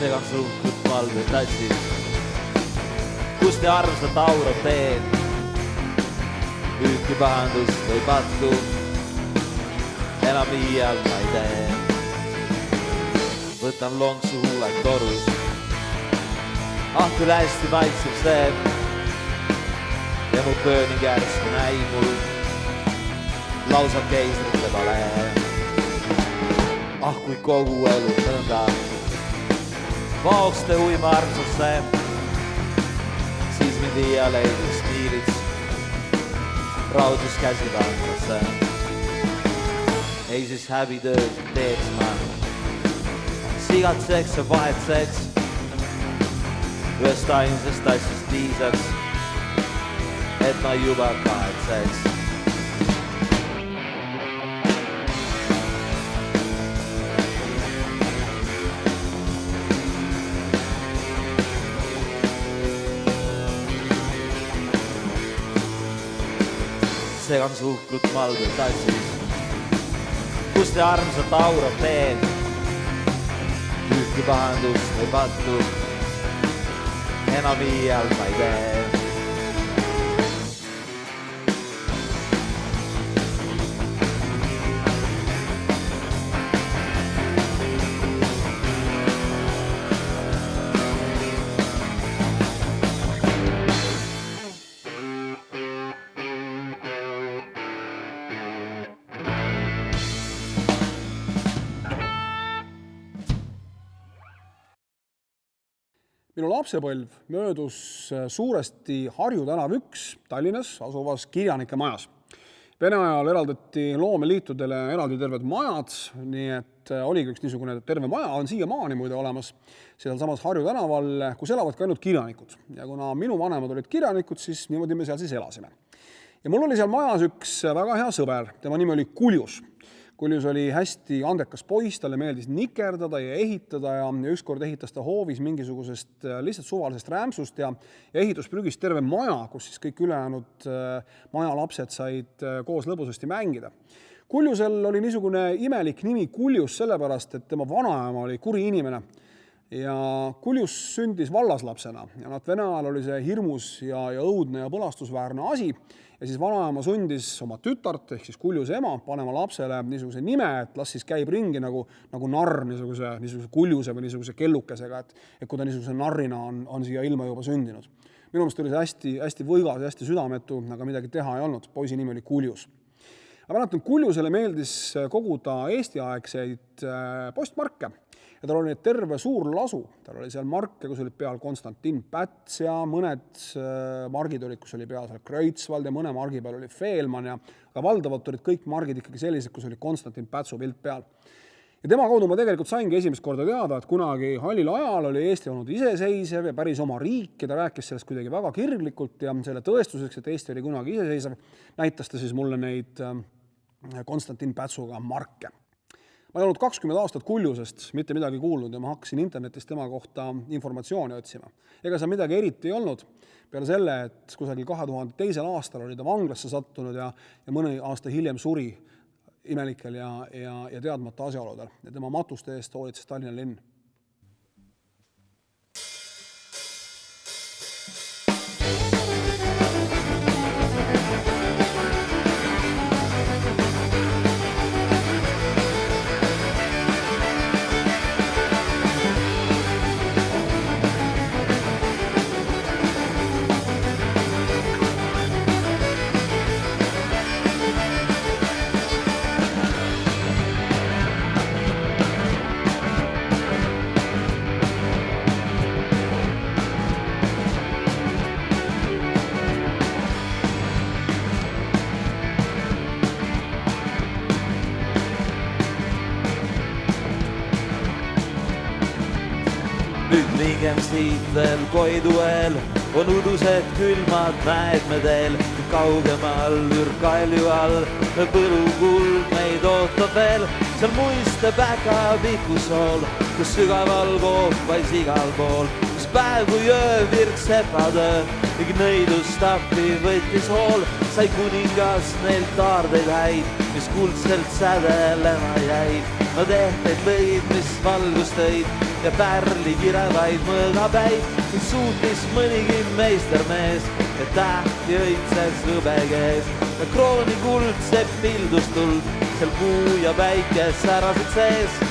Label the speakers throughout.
Speaker 1: Segan suhkud valged tassid, kus te armsat aurab teen. Ühtki pahandust või pattu enam iial ma ei tee. Võtan lonksu huuled torus, küll hästi maitseb see. Ja mu pööni kärsku näib mul lausa keisrite pale. Kui kogu elu nõnda vaoks te huima armsasse, siis mind iia leidus piirits raudus käsi tahtlasse. Ei siis häbitööd teeks ma, sigatseks ja vahetseks, ühest ainsast asjast piisaks, et ma juba kahetseks. Segan suhkrut malgel tassis, kus te armsat aurab teen. Ühtki pahandust või pattu enam iial ma ei tee.
Speaker 2: Minu lapsepõlv möödus suuresti Harju tänav 1 Tallinnas asuvas kirjanike majas. Vene ajal eraldati loomeliitudele eraldi terved majad, nii et oligi üks niisugune terve maja, on siiamaani muide olemas seal samas Harju tänaval, kus elavad ka ainult kirjanikud. Ja kuna minu vanemad olid kirjanikud, siis niimoodi me seal siis elasime. Ja mul oli seal majas üks väga hea sõber, tema nimi oli Kuljus. Kuljus oli hästi andekas poiss, talle meeldis nikerdada ja ehitada ja ükskord ehitas ta hoovis mingisugusest lihtsalt suvalisest rämpsust ja ehitusprügist terve maja, kus siis kõik ülejäänud maja lapsed said koos lõbusasti mängida. Kuljusel oli niisugune imelik nimi Kuljus sellepärast, et tema vanaema oli kuri inimene ja Kuljus sündis vallaslapsena ja Vene ajal oli see hirmus ja õudne ja põlastusväärne asi. Ja siis vanaema sundis oma tütart, ehk siis Kuljuse ema, panema lapsele niisuguse nime, et las siis käib ringi nagu narr niisuguse Kuljuse või niisuguse kellukesega, et kui ta niisuguse narrina on siia ilma juba sündinud. Minu meelest oli see hästi võigas ja hästi südametu, aga midagi teha ei olnud. Poisi nimi oli Kuljus. Ma mäletan, Kuljusele meeldis koguda Eesti-aegseid postmarke. Ja tal oli terve suur lasu. Tal oli seal marke, kus oli peal Konstantin Päts ja mõned margid olid, kus oli peal seal Kreutzwald ja mõne margi peal oli Feelman. Aga valdavalt olid kõik margid ikkagi sellised, kus oli Konstantin Pätsu pilt peal. Ja tema kaudu ma tegelikult saingi esimest korda teada, et kunagi hallil ajal oli Eesti olnud iseseisev ja päris oma riik ja ta rääkis sellest kuidagi väga kirglikult ja selle tõestuseks, et Eesti oli kunagi iseseisev, näitas ta siis mulle neid Konstantin Pätsuga marke. Ma ei olnud 20 aastat Kuljusest mitte midagi kuulnud ja ma hakkasin internetis tema kohta informatsiooni otsima. Ega seal midagi eriti ei olnud. Peale selle, et kusagil 2002. aastal oli ta vanglasse sattunud ja mõni aasta hiljem suri imelikel ja teadmata asjaoludel. Ja tema matuste eest hoolitses Tallinna linn.
Speaker 1: Nüüd liigem siit veel Koiduel, on udused külmad mäedmedel, kaugemal ürkalju all, põlukuld meid ootab veel, seal muiste päka pikusool, kus sügaval koop vaid igal pool, kus päev kui öövirk sepatöö ning nõidustappi võttis hool, sai kuningas neil taardeid häid, mis kuldselt sädelema jäid. No tehteid lõid, mis valgust tõid ja pärli kirevaid mõõgapäid, mis suutis mõnigi meistermees ja tähti õitses hõbe kees. Ja krooni kuldse pildus tuld, seal kuu ja päike särasid sees.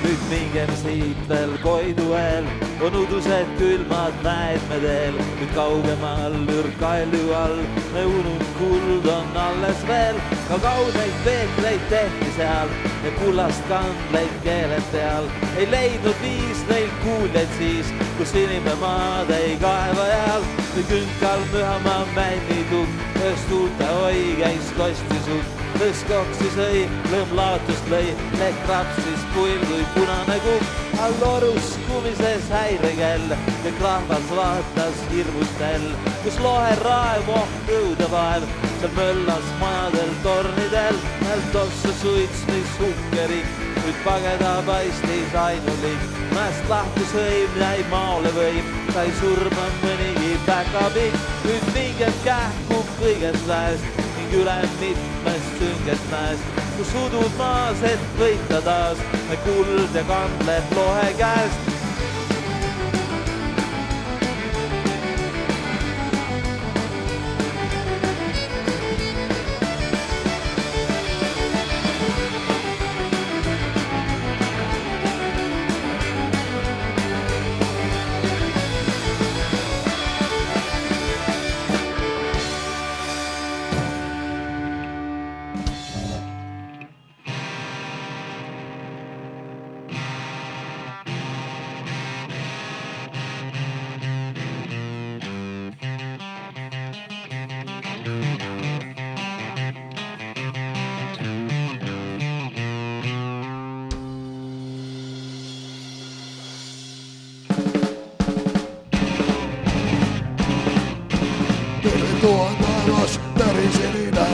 Speaker 1: Nüüd mingem siit veel Koiduel, on udused külmad näed me teel. Nüüd kaugemal ürkalju all, me unud kuld on alles veel. Ka kaudeid peetleid tehti seal ja kullast kandleid keeled peal. Ei leidnud viis neil kuuljaid siis, kus inimemaad ei kaeva jääl. Nüüd künkal mühama männitub, ööst tuulte oi käis kostisud. Tõskoksi sõi, lõmm laatust lõi, lehk rapsis puil kui punane kukk. All orus kumises häirekell ja krahvas vaatas hirmustel, kus loher raev oht õude vaev, seal möllas majadel tornidel. Mäelt ossa suits, mis hukkerik, nüüd pageda paistis ainulik. Mäest lahti sõim jäi maole võim, sai surma mõnigi päkapikk. Nüüd mingem kähkub kõigest väest ning üle mitmest süngest mäest, kus udud maas, et võita taas me kuld ja kandleb lohe käest.
Speaker 3: Tuo on taivas tärisinine,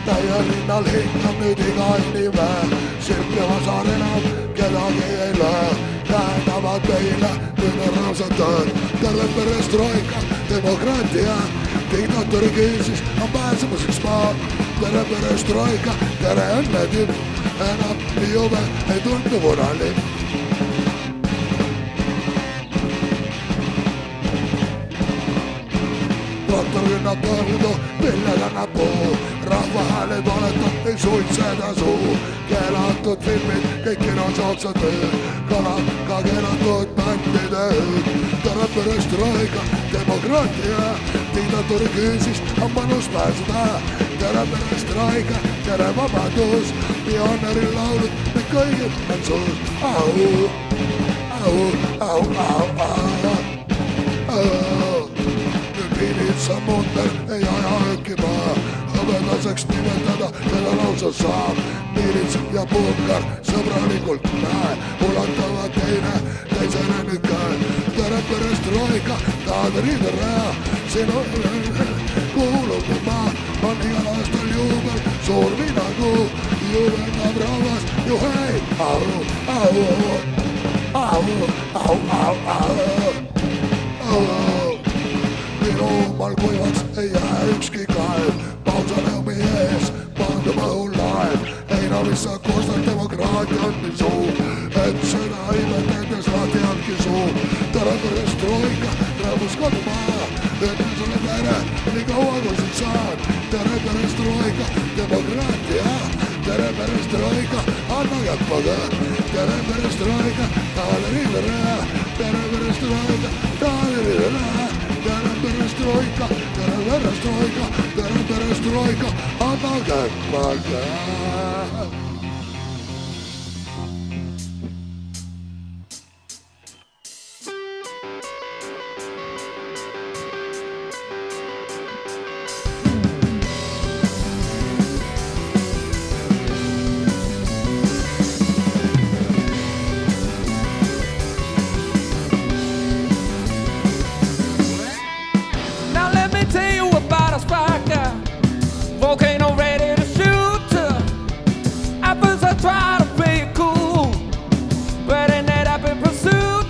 Speaker 3: täie linnal hingab nüüd iga inimene. Silpjava saarena kedagi ei löö, tähendavad meile üleräusad tööd. Terve perestroika, demokraatia, diktaatori küüsis on pääsemuseks maa. Tere perestroika, tere õnnetipp, enam nii jube ei tundu punalipp. Traktorkünnad põldu, mille kannab puu, rahva hääled oletab, ei suitseda suu. Keelatud filmid, kõik kinos otsad ööd, kanab ka keelatud bändide ööd. Tere perestroika, demokraatia, diktatuuri küüsist on mõnus pääseda. Tere perestroika, tere vabadus, pioneeri laulud, me kõigil on suus. Au, au, au, au, au, au. Piinitsa munder ei aja öökima, hõbedaseks nimetada, keda lausa saab. Piinitsa ja punkar sõbralikult näe, ulatavad teisele nüüd käe. Tere perestroika, tahad riiderea, sinu kuulub maa, on igal aastal juubel, suur vinakuu, juubeldab rahvas, juhei, au, au, au, au, au, au, au. Minu omal kuivaks ei jää ükski kaev, pausaneumi ees pandub õhulaev. Ei no mis sa kostad, demokraatia on nii suur, et seda imetades lahti andki suu. Tere perestroika, rõõmus kodumaa, ütlen sulle tere, nii kaua kui sind saad. Tere perestroika, demokraatia, tere perestroika, anna käppaga. Tere perestroika, tahale riiderea, tere perestroika, tahale riiderea. Tere perestroika, tere perestroika, anna käppaga.
Speaker 4: Volcano ready to shoot. At first I try to play it cool, but ended up in pursuit.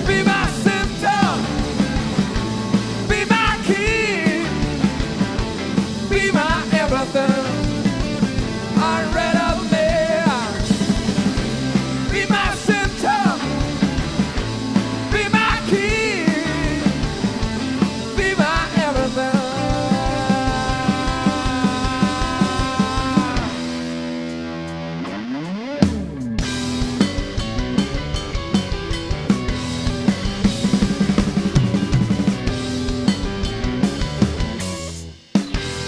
Speaker 4: Be my symptom, be my key, be my everything. Unread of me. Be my symptom. Be my key, be my everything.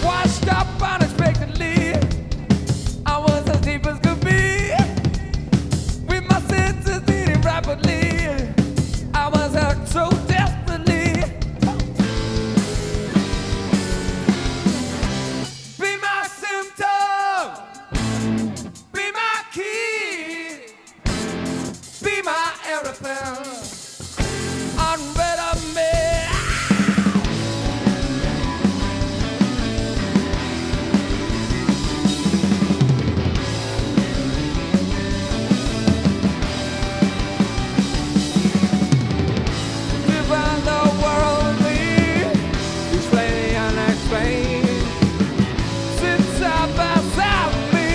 Speaker 4: Washed up unexpectedly, I was as deep as could be, with my senses beating rapidly. I was hurt so desperately. Be my symptom, be my key, be my everything. Unread of me. Define the world with me, explain the unexplained. Sit side by side with me,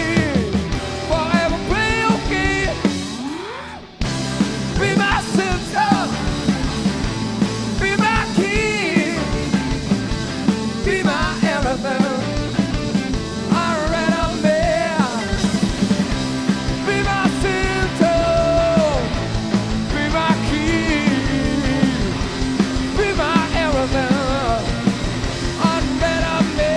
Speaker 4: forever play okay. Be my symptom, be my key, be my everything. Unread of me. Be my symptom, be my key, be my everything. Unread of me.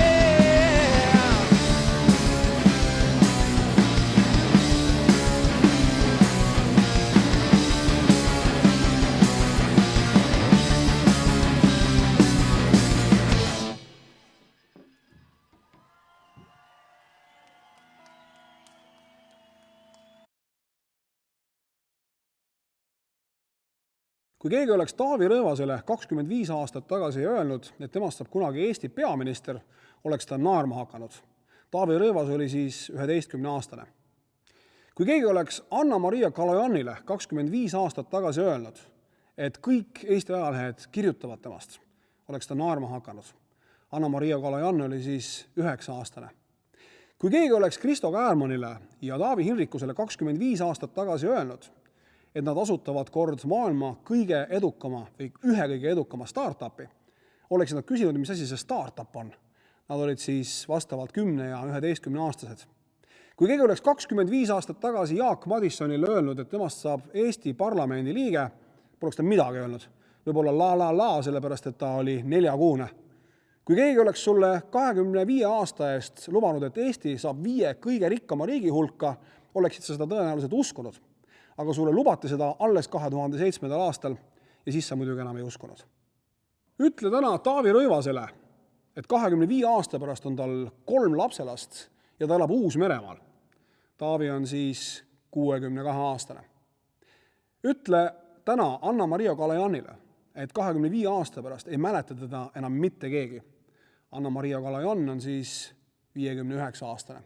Speaker 2: Kui keegi oleks Taavi Rõivasele 25 aastat tagasi öelnud, et temast saab kunagi Eesti peaminister, oleks ta naerma hakanud. Taavi Rõivas oli siis 11-aastane. Kui keegi oleks Anna-Maria Kalojanile 25 aastat tagasi öelnud, et kõik Eesti ajalehed kirjutavad temast, oleks ta naerma hakanud. Anna-Maria Kalojan oli siis 9-aastane. Kui keegi oleks Kristo Käärmanile ja Taavi Hinrikusele 25 aastat tagasi öelnud, et nad asutavad kord maailma kõige edukama või ühe kõige edukama startupi, oleksid nad küsinud, mis asi see startup on. Nad olid siis vastavalt 10 ja 11-aastased. Kui keegi oleks 25 aastat tagasi Jaak Madissonile öelnud, et temast saab Eesti parlamendi liige, poleks ta midagi öelnud. Võib-olla la, sellepärast, et ta oli 4-kuune. Kui keegi oleks sulle 25 aasta eest lubanud, et Eesti saab 5 kõige rikkama riigi hulka, oleksid sa seda tõenäoliselt uskunud. Aga sulle lubati seda alles 2007. aastal ja siis sa muidugi enam ei uskunud. Ütle täna Taavi Rõivasele, et 25 aasta pärast on tal 3 lapselast ja ta elab Uus-Meremaal. Taavi on siis 62-aastane. Ütle täna Anna-Maria Kalojanile, et 25 aasta pärast ei mäleta teda enam mitte keegi. Anna-Maria Kalojan on siis 59-aastane.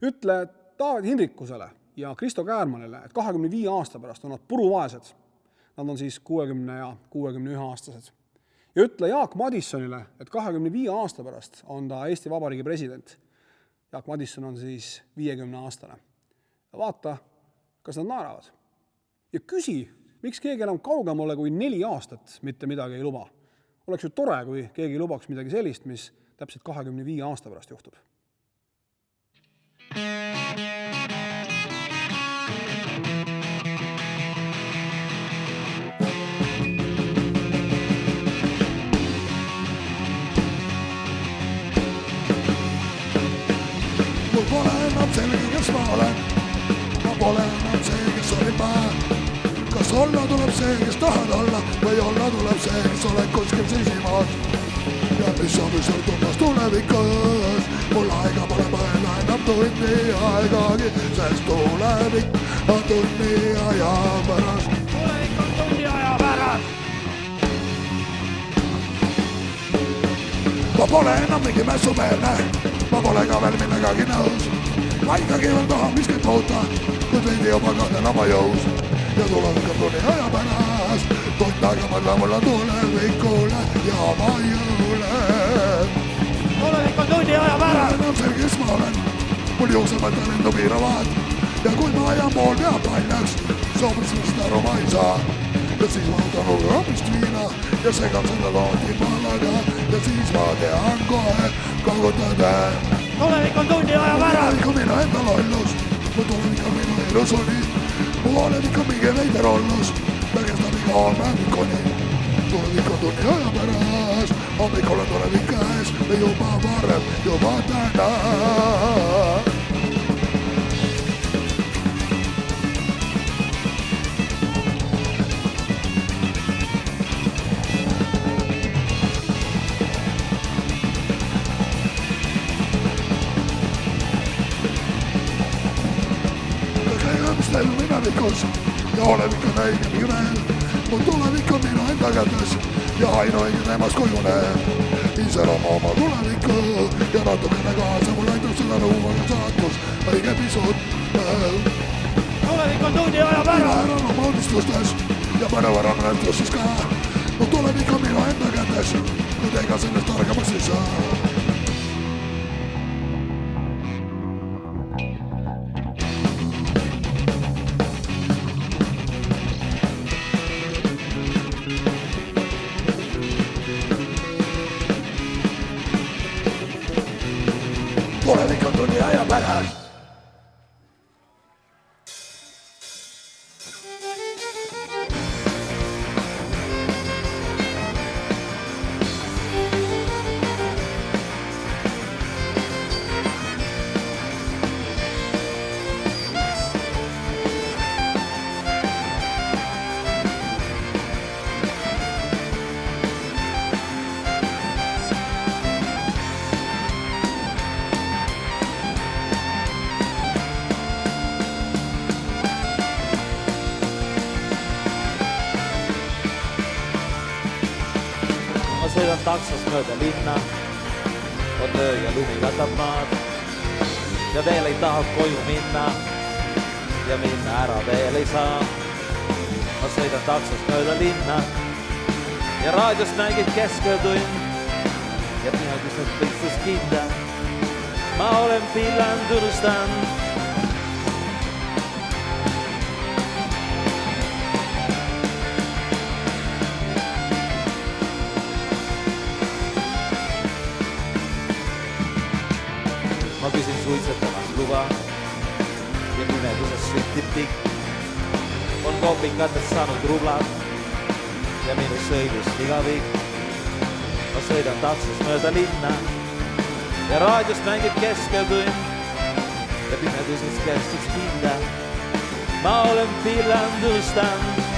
Speaker 2: Ütle Taavi Hinrikusele ja Kristo Käärmanile, et 25 aasta pärast on nad puruvaesed. Nad on siis 60 ja 61-aastased. Ja ütle Jaak Madissonile, et 25 aasta pärast on ta Eesti Vabariigi president. Jaak Madisson on siis 50-aastane. Ja vaata, kas nad naeravad. Ja küsi, miks keegi enam kaugemale kui 4 aastat mitte midagi ei luba. Oleks ju tore, kui keegi lubaks midagi sellist, mis täpselt 25 aasta pärast juhtub.
Speaker 3: olen. Ma pole enam see, kes olin ma. Kas olla tuleb see, kes tahad olla või olla tuleb see, kes oled kuskil sisimaad. Ja mis on sõltumas tulevikus, mul aega pole mõelda enam tunni aegagi, sest tulevik on tunni aja pärast.
Speaker 5: Tulevik on tunni aja pärast.
Speaker 3: Ma pole enam mingi mässumeelne, ma pole ka veel millegagi nõus. Ma ikkagi veel tahan miskit muuta, kuid veidi juba kaden oma jõus. Ja tulevik on tunni aja pärast, tund aega mõtle mul on tulevikule ja oma jõule.
Speaker 5: Tulevik on tunni aja pärast.
Speaker 3: Enam see, kes ma olen, mul juuksemata lendu piiravad. Ja kui ma ajan pool pea paljaks, soomistust aru ma ei saa. Ja siis ma võtan hommist viina ja segan selle loodi malaga. Ja siis ma tean kohe kogutade.
Speaker 5: Tulevik on tunni aja pärast.
Speaker 3: Tulevik on minu enda lollus, mu tulevik on minu ilusuni. Mu olevik on mingi veider ollus, ta kestab iga hommikuni. Tulevik on tunni aja pärast, hommikul on tulevik käes ja juba varem, juba täna. Käivämstel minevikus ja olevik on õigemini veel. Mu tulevik on minu enda kätes ja ainuõige teemas kujuneb. Ise lama oma tulevikku ja natukene kaasa mul aitab seda luua saatus õige pisut.
Speaker 5: Tulevik on tunni aja pärast.
Speaker 3: Ära oma unistustes ja mõnevõrra mõnestustes ka. Mu tulevik on minu enda kätes, kuid ega sellest targemaks ei saa. Tulevik on tunni aja pärast.
Speaker 1: Sõidan taksos mööda linna, on öö ja lumi katab maad ja veel ei taha koju minna ja minna ära veel ei saa. Ma sõidan taksos mööda linna ja raadiost mängib kesköötund ja mina küsin pistus kinda. Ma olen pillan, tunnustan. Ma küsin suitsetamas luba ja pimeduses süttib tikk. On kopikatest saanud rublad ja minu sõidust igavik. Ma sõidan taksos mööda linna ja raadiost mängib kesköötund ja pimeduses kestis kinda. Ma olen pillan, tunnustan.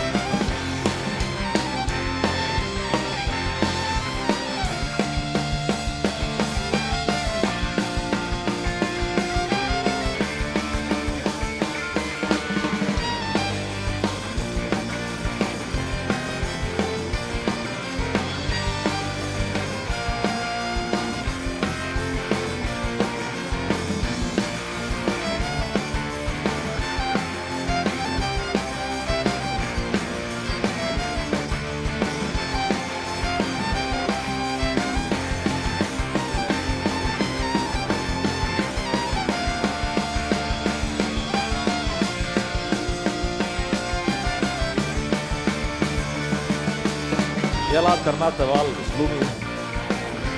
Speaker 1: Ja latarmata valgus lumi,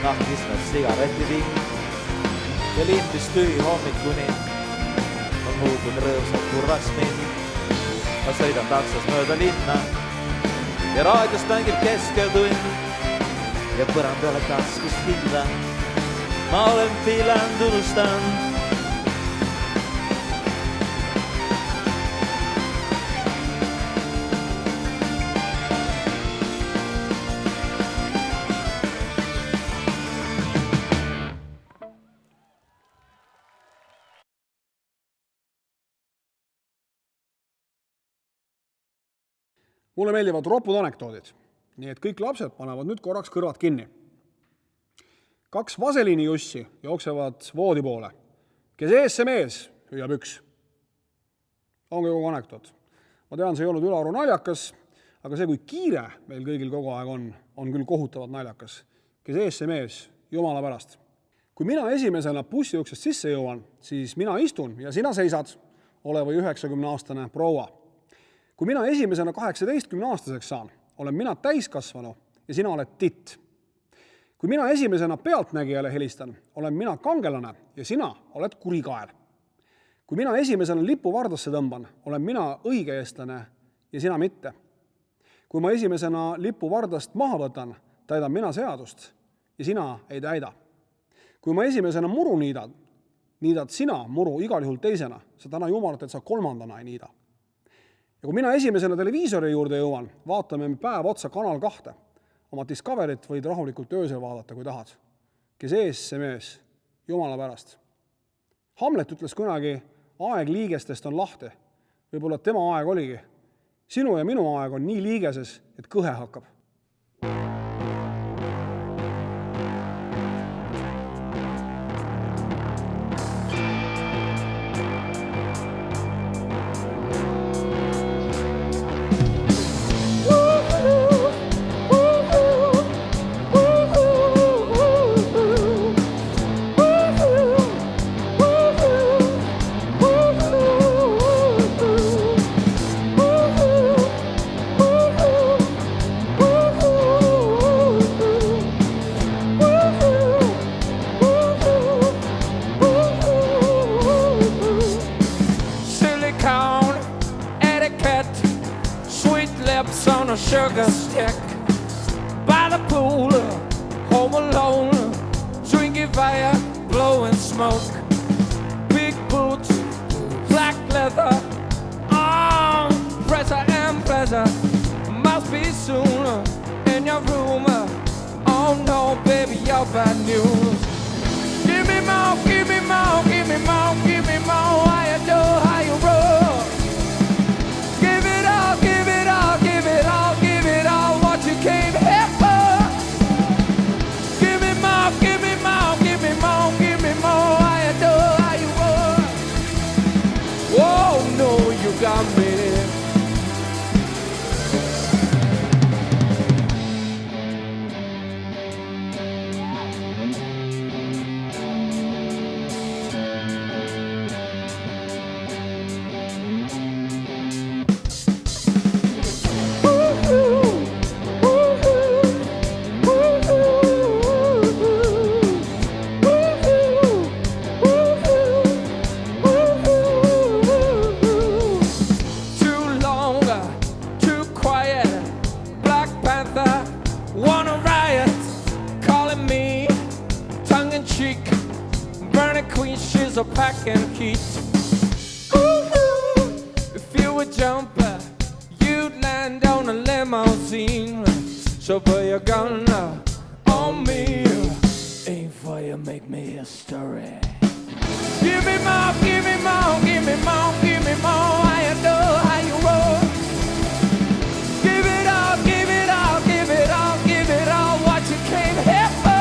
Speaker 1: nahkistas sigaretiping ja lindis tühi hommikuni on muutunud rõõmsalt kurvaks mind. Ma sõidan taksos mööda linna ja raadiost mängib kesköötund ja põrand ei ole taskust kinda. Ma olen pillan, tunnustan.
Speaker 2: Mulle meeldivad ropud anekdoodid, nii et kõik lapsed panevad nüüd korraks kõrvad kinni. 2 vaseliini jussi jooksevad voodi poole. Kes ees, see mees, hüüab üks. Ongi kogu anekdoot. Ma tean, see ei olnud ülearu naljakas, aga see, kui kiire meil kõigil kogu aeg on küll kohutavalt naljakas. Kes ees, see mees, jumala pärast. Kui mina esimesena bussi uksest sisse jõuan, siis mina istun ja sina seisad, ole või 90-aastane proua. Kui mina esimesena 18-aastaseks saan, olen mina täiskasvanu ja sina oled titt. Kui mina esimesena pealtnägijale helistan, olen mina kangelane ja sina oled kurikael. Kui mina esimesena lipu vardasse tõmban, olen mina õige eestlane ja sina mitte. Kui ma esimesena lipu vardast maha võtan, täidan mina seadust ja sina ei täida. Kui ma esimesena muru niidad sina muru igal juhul teisena, sa täna jumalat, et sa 3. ei niida. Ja kui mina esimesena televiisori juurde jõuan, vaatame päev otsa Kanal 2. Oma Discoverit võid rahulikult öösel vaadata, kui tahad. Kes ees, see mees, jumala pärast. Hamlet ütles kunagi, aeg liigestest on lahti. Võib-olla tema aeg oligi. Sinu ja minu aeg on nii liigeses, et kõhe hakkab.
Speaker 4: Sugar stick by the pool, home alone, drinking fire, blowing smoke. Big boots, black leather, pressure and pleasure. Must be soon in your room. Oh no, baby, you're bad news. Give me more, give me more, give me more, give me more. I adore how you roll. Give it all, give it all, give it all, give it all what you came here for. Give me more, give me more, give me more, give me more. I adore how you roll. Oh no, you got me. A packing heat. If you would jump, you'd land on a limousine. So put your gun on me. Aim for you, make me history. Give me more, give me more, give me more, give me more. I adore how you roll. Give it all, give it all, give it all, give it all what you came here for.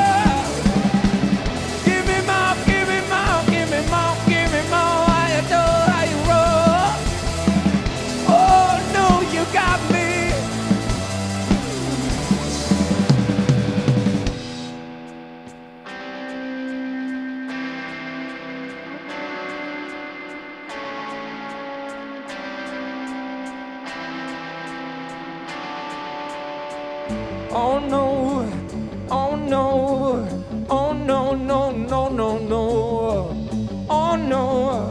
Speaker 4: Oh no, oh no, oh no, no, no, no, no. Oh no,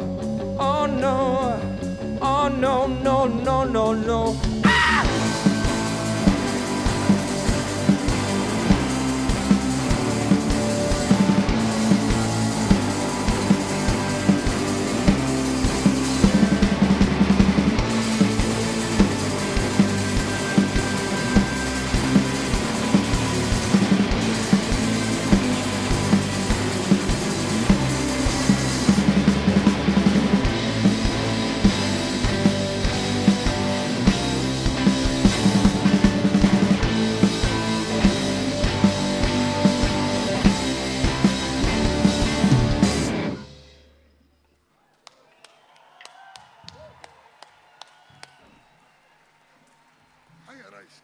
Speaker 4: oh no, oh no, no, no, no, no.
Speaker 3: minge raisk.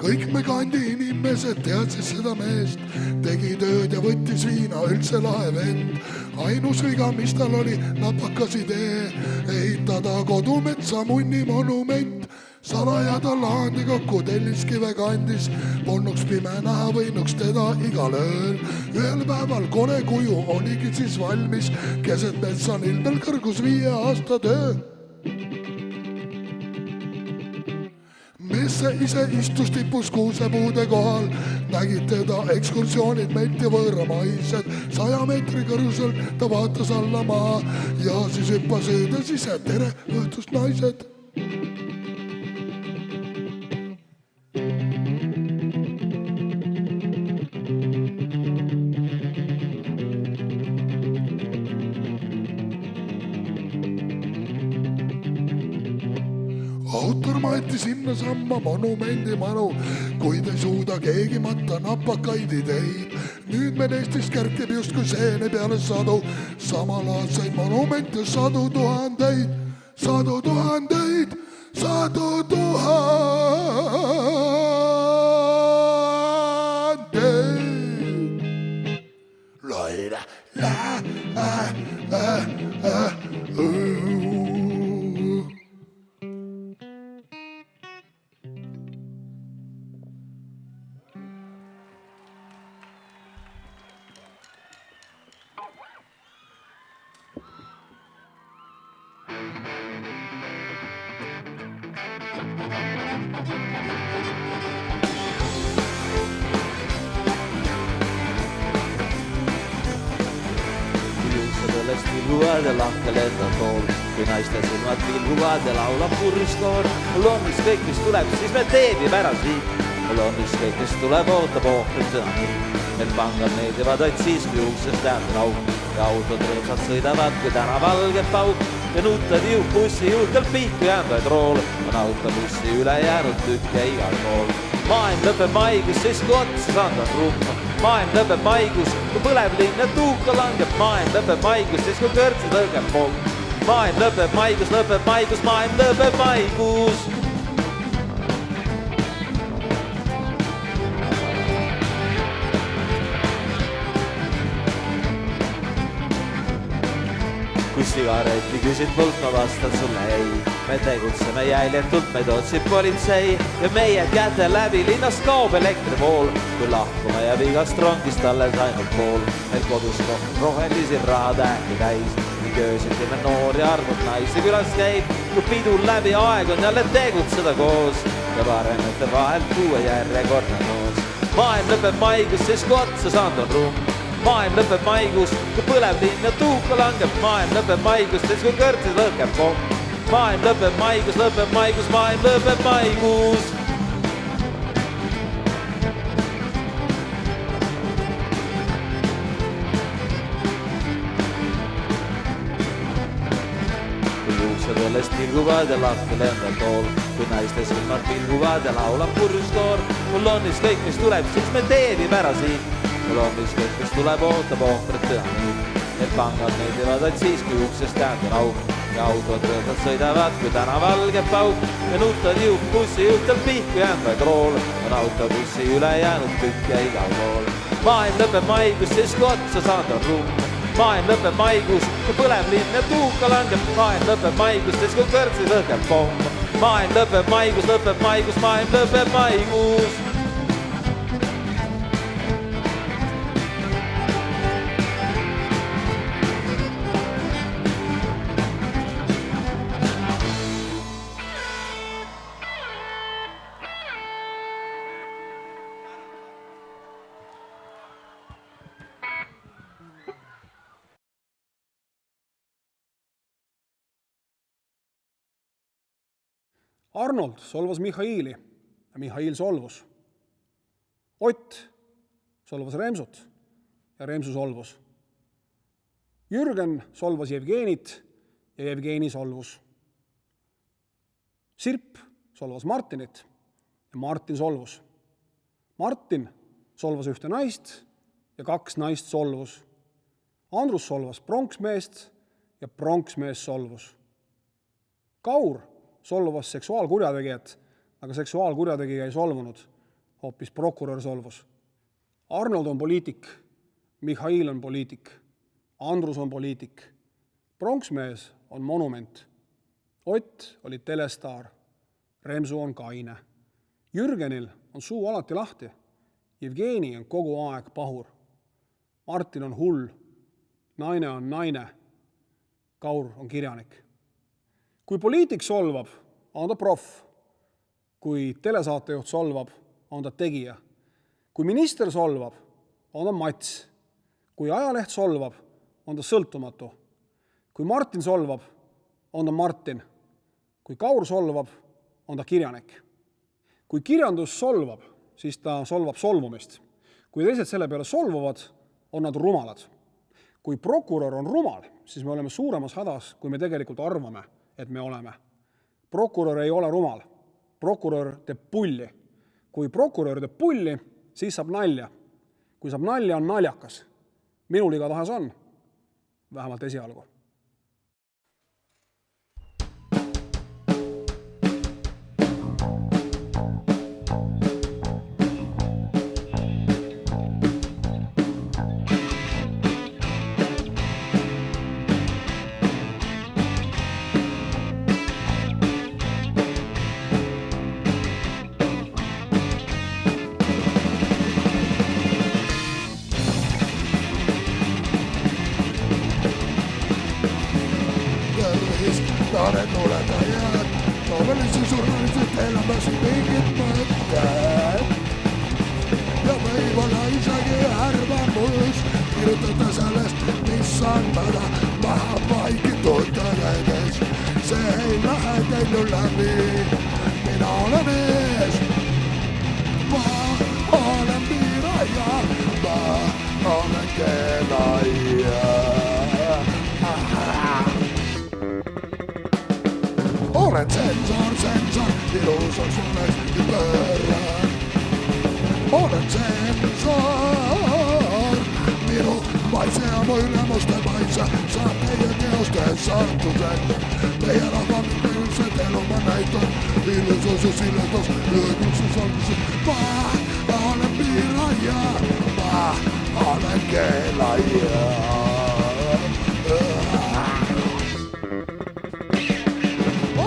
Speaker 3: Kõik me kandi inimesed teadsid seda meest, tegi tööd ja võttis viina üldse lahe vend. Ainus viga, mis tal oli, napakas idee, ehitada kodumetsa munni monument. Salaja tal haandi kokku Telliskive kandis, polnuks pime näha, võinuks teda igal ööl. Ühel päeval kole kuju oligi siis valmis, keset metsa nilbel kõrgus 5 aasta töö. Mees ise istus tipus kuusepuude kohal, nägid teda ekskursioonid meilt ja võõramaised. 100 meetri kõrguselt ta vaatas alla maa ja siis hüppas öödes ise, tere õhtust naised. Autor maeti sinna samma monumendi manu, kuid ei suuda keegi matta napakaid ideid. Nüüd meil Eestis kerkib justkui seene peale sadu, samalaadseid monumente sadu tuhandeid, sadu tuhandeid, sadu tuhandeid. Loira,
Speaker 1: Vilguvad ja lahke lendab tool, kui naiste silmad vilguvad ja laulab purjuskoor. Mul on ükskõik, mis tuleb, siis me teebime ära siit. Mul on ükskõik, mis tuleb, ootab ohvrit sõna nii. Meil pangad meeldivad vaid siis, kui uksest läände nauk ja autod rõõmsad sõidavad, kui täna valge pauk ja nutad ju bussi juurtel pihku jäänud vaid rool. On autobussi üle jäänud tükke igal pool. Maailm lõpeb maigus, siis kui otsa saanud on rumma. Maailm lõpeb maigus, kui põleb linn ja tuuka langeb. Maailm lõpeb maigus, siis kui kõrtsid lõõgeb pomm. Maailm lõpeb maigus, maailm lõpeb maigus. Kui sigareti küsid mult, ma vastan sulle ei. Me tegutseme jäljetult, meid otsib politsei ja meie käte läbi linnast kaob elektrivool. Kui lahkume jääb igast rongist alles ainult pool. Meil kodus rohelisi rahatähti täis ning öösiti me noori arvud naisi külas käib. Kui pidul läbi aeg on jälle tegutseda koos ja paremate vahelt tuua järjekordne noos. Maailm lõpeb maigus, siis kui otsa saanud on rumm. Maailm lõpeb maigus, kui põleb linn ja tuuka langeb. Maailm lõpeb maigus, siis kui kõrtsid lõõgeb pomm. Maailm lõpeb maigus, maailm lõpeb maigus. Kui juuksed õllest pilguvad ja lahke lendab tool, kui naiste silmad pilguvad ja laulab purjuskoor. Mul on ükskõik, mis tuleb, siis me teebime ära siit. Mul on ükskõik, mis tuleb, ootab ohvrit sõna nüüd. Need pangad meeldivad vaid siis, kui uksest jäänud on auk ja autod rõõmsad sõidavad, kui täna valge pauk ja nutad ju bussi juhtel pihku jäänud vaid rool. On autobussi üle jäänud tükke igal pool. Maailm lõpeb maigus, siis kui otsa saanud on rumm. Maailm lõpeb maigus, kui põleb linn ja tuuka langeb. Maailm lõpeb maigus, siis kui kõrtsid lõõgeb pomm. Maailm lõpeb maigus, maailm lõpeb maigus.
Speaker 2: Arnold solvas Mihhaili ja Mihhail solvus. Ott solvas Remsut ja Remsu solvus. Jürgen solvas Jevgenit ja Jevgeni solvus. Sirp solvas Martinit ja Martin solvus. Martin solvas ühte naist ja 2 naist solvus. Andrus solvas pronksmeest ja pronksmees solvus. Kaur solvas seksuaalkurjategijat, aga seksuaalkurjategija ei solvunud, hoopis prokurör solvus. Arnold on poliitik, Mihhail on poliitik, Andrus on poliitik, pronksmees on monument, Ott oli telestaar, Remsu on kaine. Jürgenil on suu alati lahti, Jevgeni on kogu aeg pahur, Martin on hull, naine on naine, Kaur on kirjanik. Kui poliitik solvab, on ta proff. Kui telesaatejuht solvab, on ta tegija. Kui minister solvab, on ta mats. Kui ajaleht solvab, on ta sõltumatu. Kui Martin solvab, on ta Martin. Kui Kaur solvab, on ta kirjanik. Kui kirjandus solvab, siis ta solvab solvumist. Kui teised selle peale solvuvad, on nad rumalad. Kui prokurör on rumal, siis me oleme suuremas hädas, kui me tegelikult arvame, et me oleme. Prokurör ei ole rumal. Prokurör teeb pulli. Kui prokurör teeb pulli, siis saab nalja. Kui saab nalja, on naljakas. Minul igatahes on. Vähemalt esialgu.
Speaker 3: Noored oleda jääd, novelisi surmaliselt elamas mingid mõtted. Ja võib-olla isegi arvamus kirjutada sellest, mis on maha vaikitud tõdedes. See ei lähe teil ju läbi, mina olen ees. Ma olen piiraja, ma olen keelaja. Olen sensor, ilusaks oleks ja pööran. Olen sensor, minu maitse ja mu ülemuste maitse saab teie teoste saatuse. Teie rahva mitte üldsed elu ma näitan, illusus, õiglusus, alguses. Ma olen piiraja, ma olen keelaja.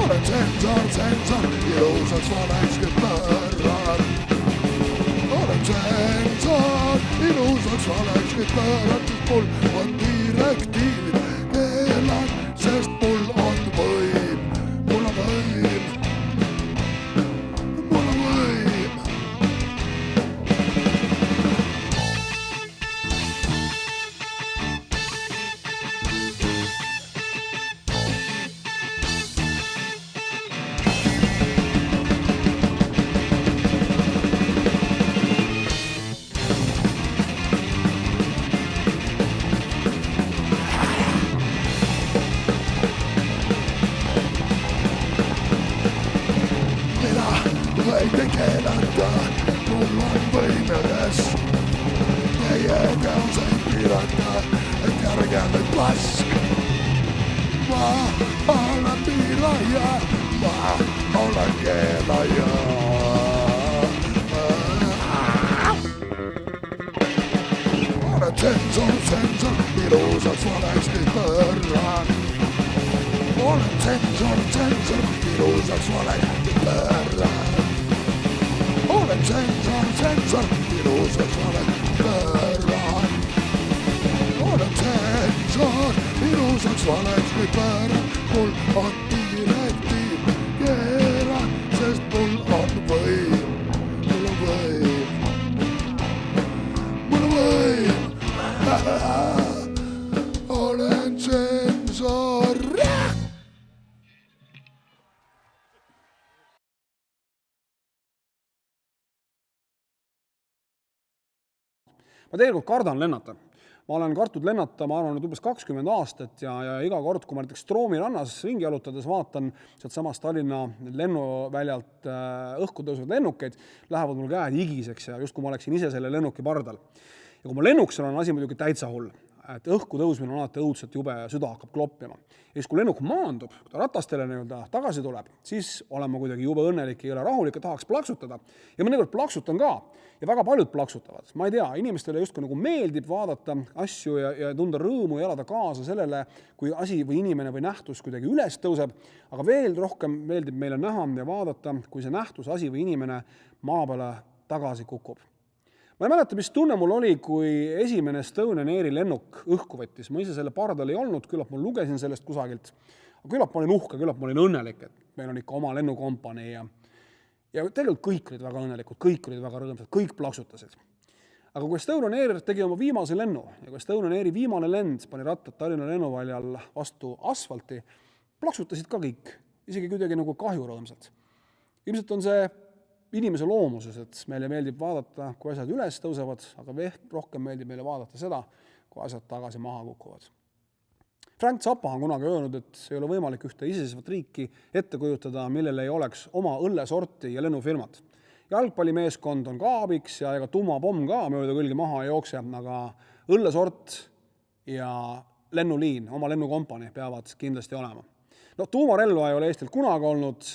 Speaker 3: Olen sensor, ilusaks valekski pööran. Olen sensor, ilusaks valekski pööran, sest mul on direktiivid. Keelan, sest mul on võim. Mul on võim. Mul on võim. Võite keelata, mul on võimedes. Teie teoseid piirata, et järge nüüd pask. Ma olen piiraja, ma olen keelaja. Olen sensor, ilusaks valekski pööran. Olen sensor, ilusaks valekski pööran. Olen sensor, ilusaks valekski pööran. Olen sensor, ilusaks valekski pööran. Mul on direktiiv, keeran, sest mul on võim. Mul on võim. Mul on võim. Olen sensor.
Speaker 2: Ma tegelikult kardan lennata. Ma olen kartud lennata, ma arvan, et umbes 20 aastat ja iga kord, kui ma näiteks Stroomi rannas ringi jalutades vaatan sealt samast Tallinna lennuväljalt õhku tõusvad lennukeid, lähevad mul käed higiseks ja just kui ma oleksin ise selle lennuki pardal. Ja kui ma lennuksil on asi muidugi täitsa hull, et õhku tõusmine on alati õudselt jube ja süda hakkab kloppima. Ja siis kui lennuk maandub, kui ta ratastele tagasi tuleb, siis olen ma kuidagi jube õnnelik ja ei ole rahulik ja tahaks plaksutada. Ja mõnikord plaksutan ka ja väga paljud plaksutavad. Ma ei tea, inimestele justkui nagu meeldib vaadata asju ja tunda rõõmu ja elada kaasa sellele, kui asi või inimene või nähtus kuidagi üles tõuseb, aga veel rohkem meeldib meile näha ja vaadata, kui see nähtus, asi või inimene maa peale tagasi kukub. Ma ei mäleta, mis tunne mul oli, kui esimene Estonian Airi lennuk õhku võttis. Ma ise selle pardal ei olnud, küllap ma lugesin sellest kusagilt. Aga küllap ma olin uhke, küllap ma olin õnnelik, et meil on ikka oma lennukompanii. Ja tegelikult kõik olid väga õnnelikud, kõik olid väga rõõmsad, kõik plaksutasid. Aga kui Estonian Air tegi oma viimase lennu ja kui Estonian Airi viimane lend pani rattad Tallinna lennuväljal vastu asfalti, plaksutasid ka kõik, isegi kuidagi nagu kahju rõõmsalt. Ilmselt on see inimese loomuses, et meile meeldib vaadata, kui asjad üles tõusevad, aga rohkem meeldib meile vaadata seda, kui asjad tagasi maha kukuvad. Frank Zappa on kunagi öelnud, et ei ole võimalik ühte iseseisvat riiki ette kujutada, millel ei oleks oma õllesorti ja lennufirmat. Jalgpallimeeskond on ka abiks ja ega tuumapomm ka mööda külgi maha ei jookse, aga õllesort ja lennuliin, oma lennukompanii peavad kindlasti olema. No, tuumarelva ei ole Eestil kunagi olnud,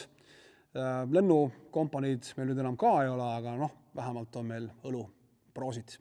Speaker 2: lennukompaniid meil nüüd enam ka ei ole, aga vähemalt on meil õlu proosid.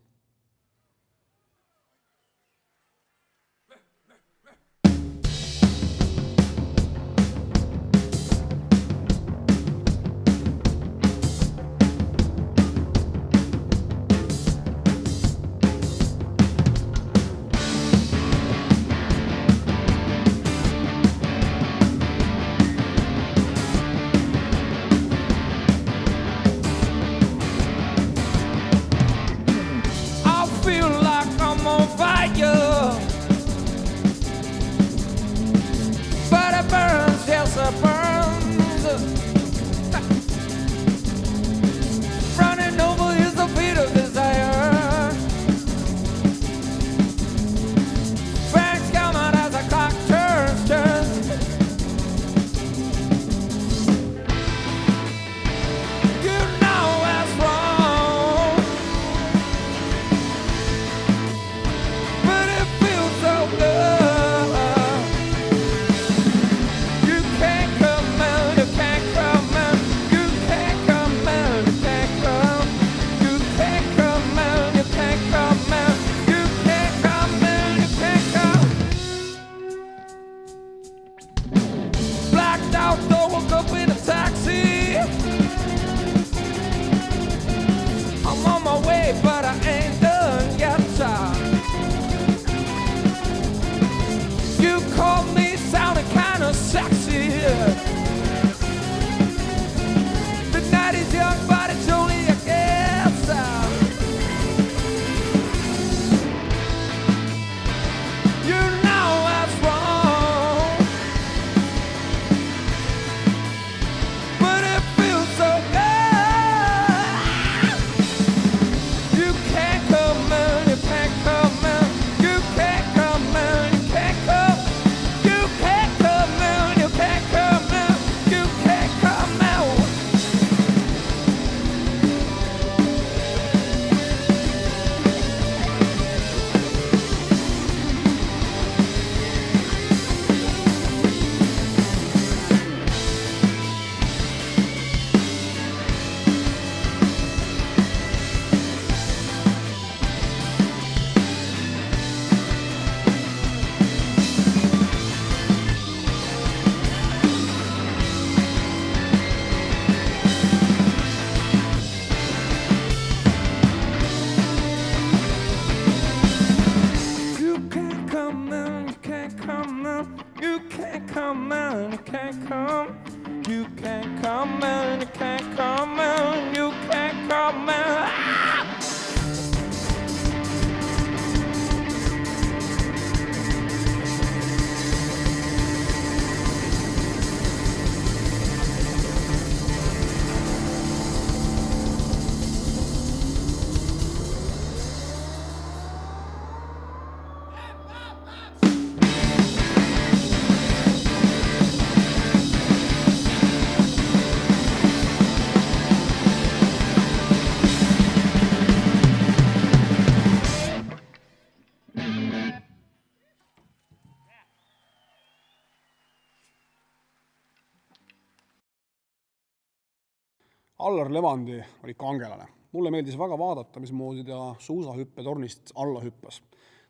Speaker 2: Allar Levandi oli kangelane. Mulle meeldis väga vaadata, mismoodi ta suusahüppetornist alla hüppas.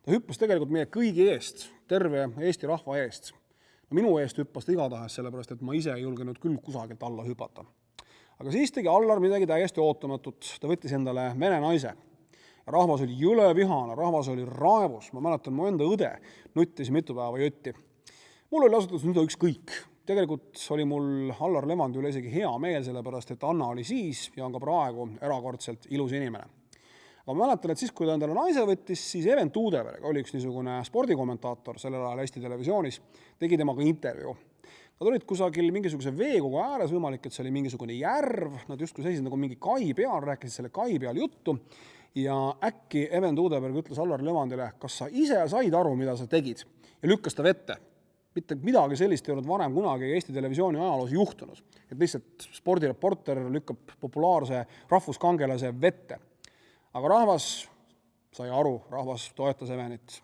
Speaker 2: Ta hüppas tegelikult meie kõigi eest, terve Eesti rahva eest. Minu eest hüppas ta igatahes, sellepärast et ma ise ei julgenud küll kusagilt alla hüpata. Aga siis tegi Allar midagi täiesti ootamatut. Ta võttis endale vene naise. Ja rahvas oli jõle vihane, rahvas oli raevus. Ma mäletan, mu enda õde nuttis mitu päeva jutti. Mul oli asutus nüüd ükskõik. Tegelikult oli mul Allar Levandi üle isegi hea meel, sellepärast et Anna oli siis ja on ka praegu erakordselt ilus inimene. Aga ma mäletan, et siis, kui ta endale naise võttis, siis Even Tuudeberg oli üks niisugune spordikommentaator sellel ajal Eesti Televisioonis, tegi temaga intervjuu. Nad olid kusagil mingisuguse veekogu ääres, võimalik, et see oli mingisugune järv, nad justkui seisid nagu mingi kai peal, rääkisid selle kai peal juttu ja äkki Even Tuudeberg ütles Allar Levandile, kas sa ise said aru, mida sa tegid ja lükkas ta vette. Mitte midagi sellist ei olnud varem kunagi Eesti Televisiooni ajaloos juhtunud, et lihtsalt spordireporter lükkab populaarse rahvuskangelase vette. Aga rahvas sai aru, rahvas toetas Evenit.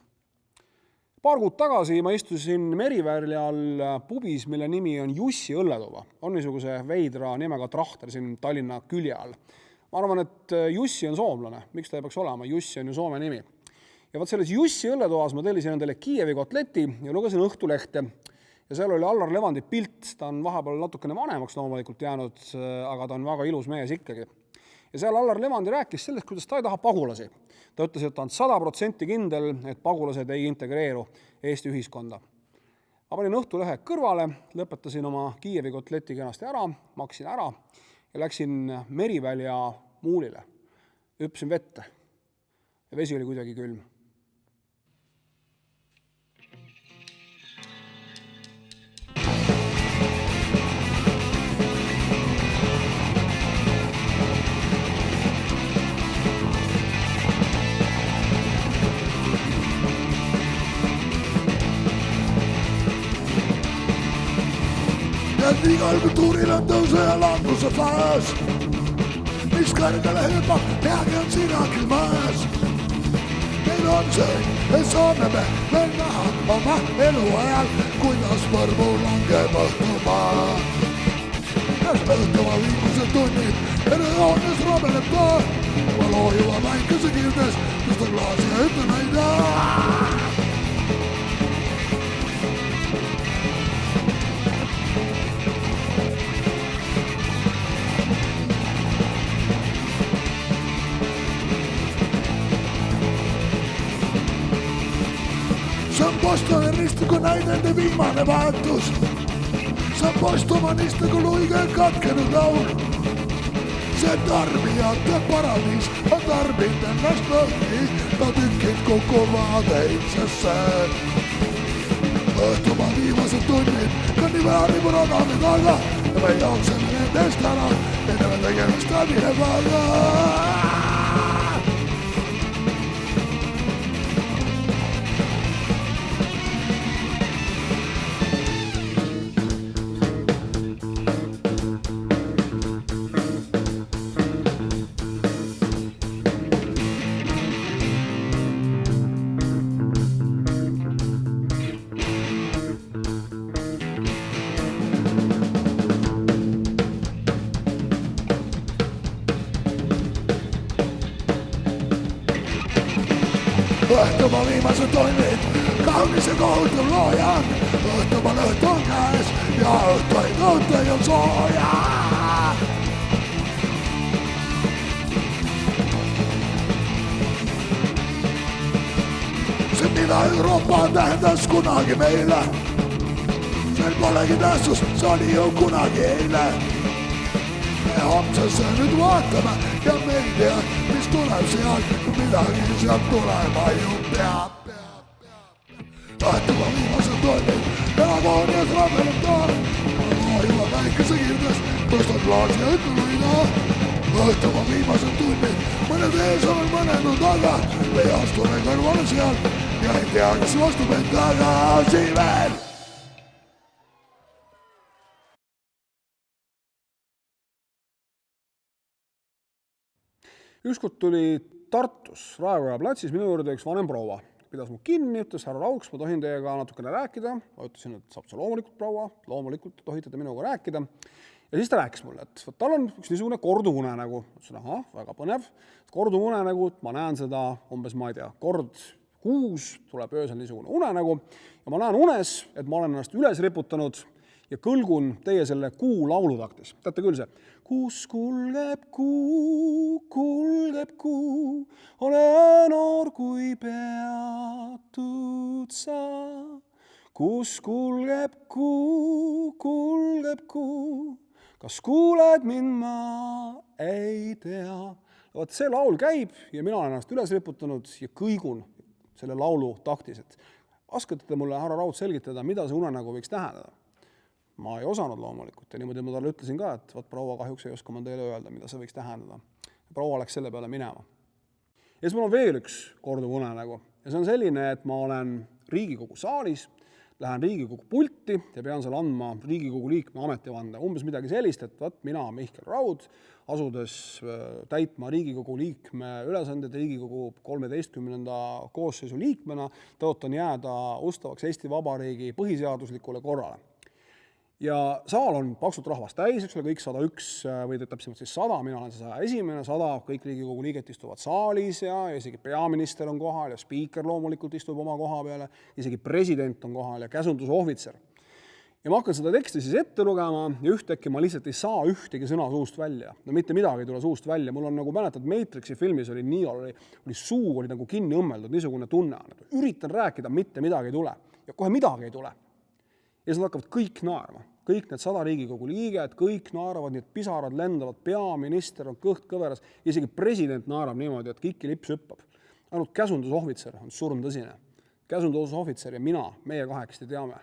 Speaker 2: Paar kuud tagasi ma istusin Meriväljal pubis, mille nimi on Jussi õlletuba. On niisuguse veidra nimega Trahter siin Tallinna külje all. Ma arvan, et Jussi on soomlane. Miks ta ei peaks olema? Jussi on ju Soome nimi. Ja vaat selles Jussi õlletoas ma tellisin endale Kiievi kotleti ja lugesin Õhtulehte. Ja seal oli Allar Levandi pilt, ta on vahepeal natukene vanemaks loomulikult jäänud, aga ta on väga ilus mees ikkagi. Ja seal Allar Levandi rääkis sellest, kuidas ta ei taha pagulasi. Ta ütles, et ta on 100% kindel, et pagulased ei integreeru Eesti ühiskonda. Ma panin Õhtulehe kõrvale, lõpetasin oma Kiievi kotleti kenasti ära, maksin ära ja läksin Merivälja muulile. Hüppasin vette ja vesi oli kuidagi külm.
Speaker 3: Et igal kultuuril on tõuse ja languse faas. Mis kõrgele hüppab, peagi on sinakil maas. Meil on see, et saame me veel näha oma elu ajal, kuidas põrmu langeb õhtumaa. Õhtuma viimased tunnid, erajoones rabeleb ta. Ma loojuva päikese kirdes, tõsta klaasi ja ütle näida. See on postonistiku näidende viimane vaatus. See on postomanistiku luige katkenud laul. See tarbijate paradiis on tarbinud ennast lõhki, ta tükid kukuvad eilsesse. Õhtumaa viimased tunnid kanniväärib radami taga ja me jookseme nendest ära, enne me tegemist läbile vaga. Õhtumaa viimased tunnid, kaunis ja kohutav looja. Õhtumaa lõht on käes ja õhtuid on sooja. See, mida Euroopa tähendas kunagi meile, sel polegi tähtsus, see oli ju kunagi eile. Me homsesse nüüd vaatame ja me ei tea, mis tuleb seal, midagi sealt tulema ju peab. Õhtumaa viimased tunnid, erakoonias rabeleb taar. Loojuva päikese kirdes, tõstad klaasi ja ütle võida. Õhtumaa viimased tunnid, mõned ees on mõned on taga. Me astume kõrvale seal ja ei tea, kes vastub end tagasi veel.
Speaker 2: Ükskord tuli Tartus Raekoja platsis minu juurde üks vanem proua. Pidas mu kinni, ütles, härra Rauks, ma tohin teiega natukene rääkida. Ma ütlesin, et saab see loomulikult proua, loomulikult tohite te minuga rääkida. Ja siis ta rääkis mulle, et tal on üks niisugune korduv unenägu. Ütlesin, ahah, väga põnev. Korduv unenägu, ma näen seda umbes, ma ei tea, kord kuus tuleb öösel niisugune unenägu ja ma näen unes, et ma olen ennast üles riputanud ja kõlgun teie selle kuu laulutaktis. Teate küll see. Kus kulgeb kuu, ole noor kui peatud sa. Kus kulgeb kuu, kas kuuled mind, ma ei tea. Vaat see laul käib ja mina olen ennast üles riputanud ja kõigun selle laulu taktis. Oskate mulle, härra Raud, selgitada, mida see unenägu võiks tähendada? Ma ei osanud loomulikult ja niimoodi ma talle ütlesin ka, et vaat proua kahjuks ei oska ma teile öelda, mida see võiks tähendada. Proua läks selle peale minema. Ja siis mul on veel üks korduv unenägu ja see on selline, et ma olen Riigikogu saalis, lähen Riigikogu pulti ja pean seal andma Riigikogu liikme ametivande. Umbes midagi sellist, et vaat mina, Mihkel Raud, asudes täitma Riigikogu liikme ülesanded Riigikogu 13. koosseisu liikmena, tõotan jääda ustavaks Eesti Vabariigi põhiseaduslikule korrale. Ja saal on paksult rahvast täis, kõik 101 või täpsemalt siis 100, mina olen 101, 100, kõik Riigikogu liiget istuvad saalis ja isegi peaminister on kohal ja spiiker loomulikult istub oma koha peale, isegi president on kohal ja käsundusohvitser. Ja ma hakkan seda teksti siis ette lugema ja ühtäkki ma lihtsalt ei saa ühtegi sõna suust välja. No mitte midagi ei tule suust välja. Mul on nagu mäletad, Matrixi filmis oli nii, oli suu oli nagu kinni õmmeldud, niisugune tunne. Üritan rääkida, mitte midagi ei tule. Ja kohe midagi ei tule. Ja siis nad hakkavad kõik naerma. Kõik need 100 Riigikogu liiget, kõik naeravad, need pisarad lendavad, peaminister on kõht kõveras, isegi president naerab niimoodi, et kiki lips hüppab. Ainult käsundusohvitser on surm tõsine. Käsundusohvitser ja mina, meie kahekesti teame,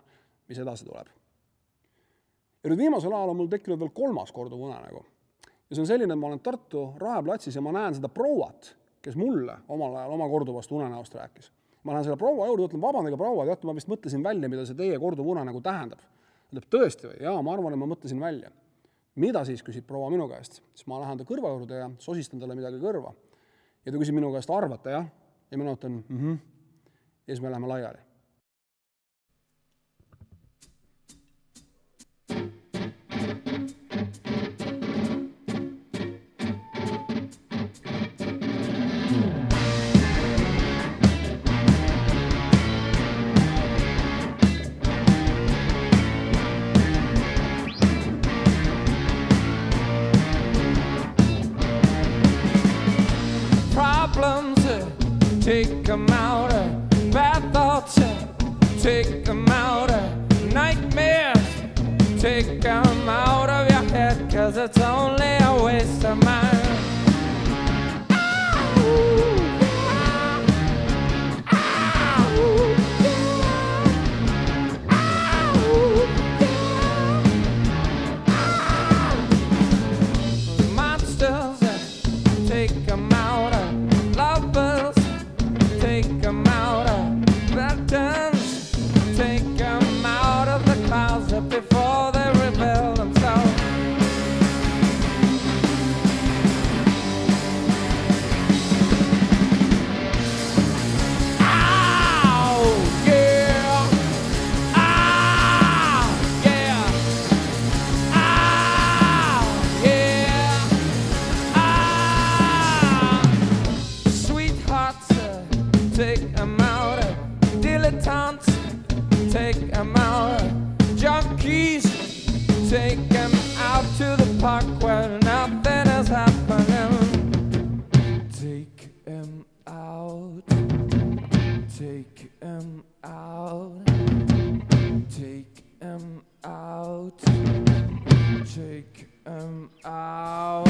Speaker 2: mis edasi tuleb. Ja nüüd viimasel ajal on mul tekkinud veel 3. korduv unenägu. Ja see on selline, et ma olen Tartu Raheplatsis ja ma näen seda prouat, kes mulle omal ajal oma korduvast unenäost rääkis. Ma lähen selle proua juurde, ütlen, vabandage proua, teate, ma vist mõtlesin välja, mida see teie korduv unenägu tähendab. Ütleb, tõesti või? Jaa, ma arvan, et ma mõtlesin välja. Mida siis, küsib proua minu käest? Siis ma lähen ta kõrva juurde ja sosistan talle midagi kõrva. Ja ta küsib minu käest, arvata, jah? Ja mina ütlen, Ja siis me läheme laiali.
Speaker 4: Take them out of bad thoughts, take them out of nightmares, take them out of your head, 'cause it's only a waste of mine. Monsters, take them out of lovers, take them out of veterans, take them out of the closet before they rebel themselves. Take them out of dilettantes, take them out of junkies, take them out to the park where nothing is happening. Take them out, take them out, take them out, take them out.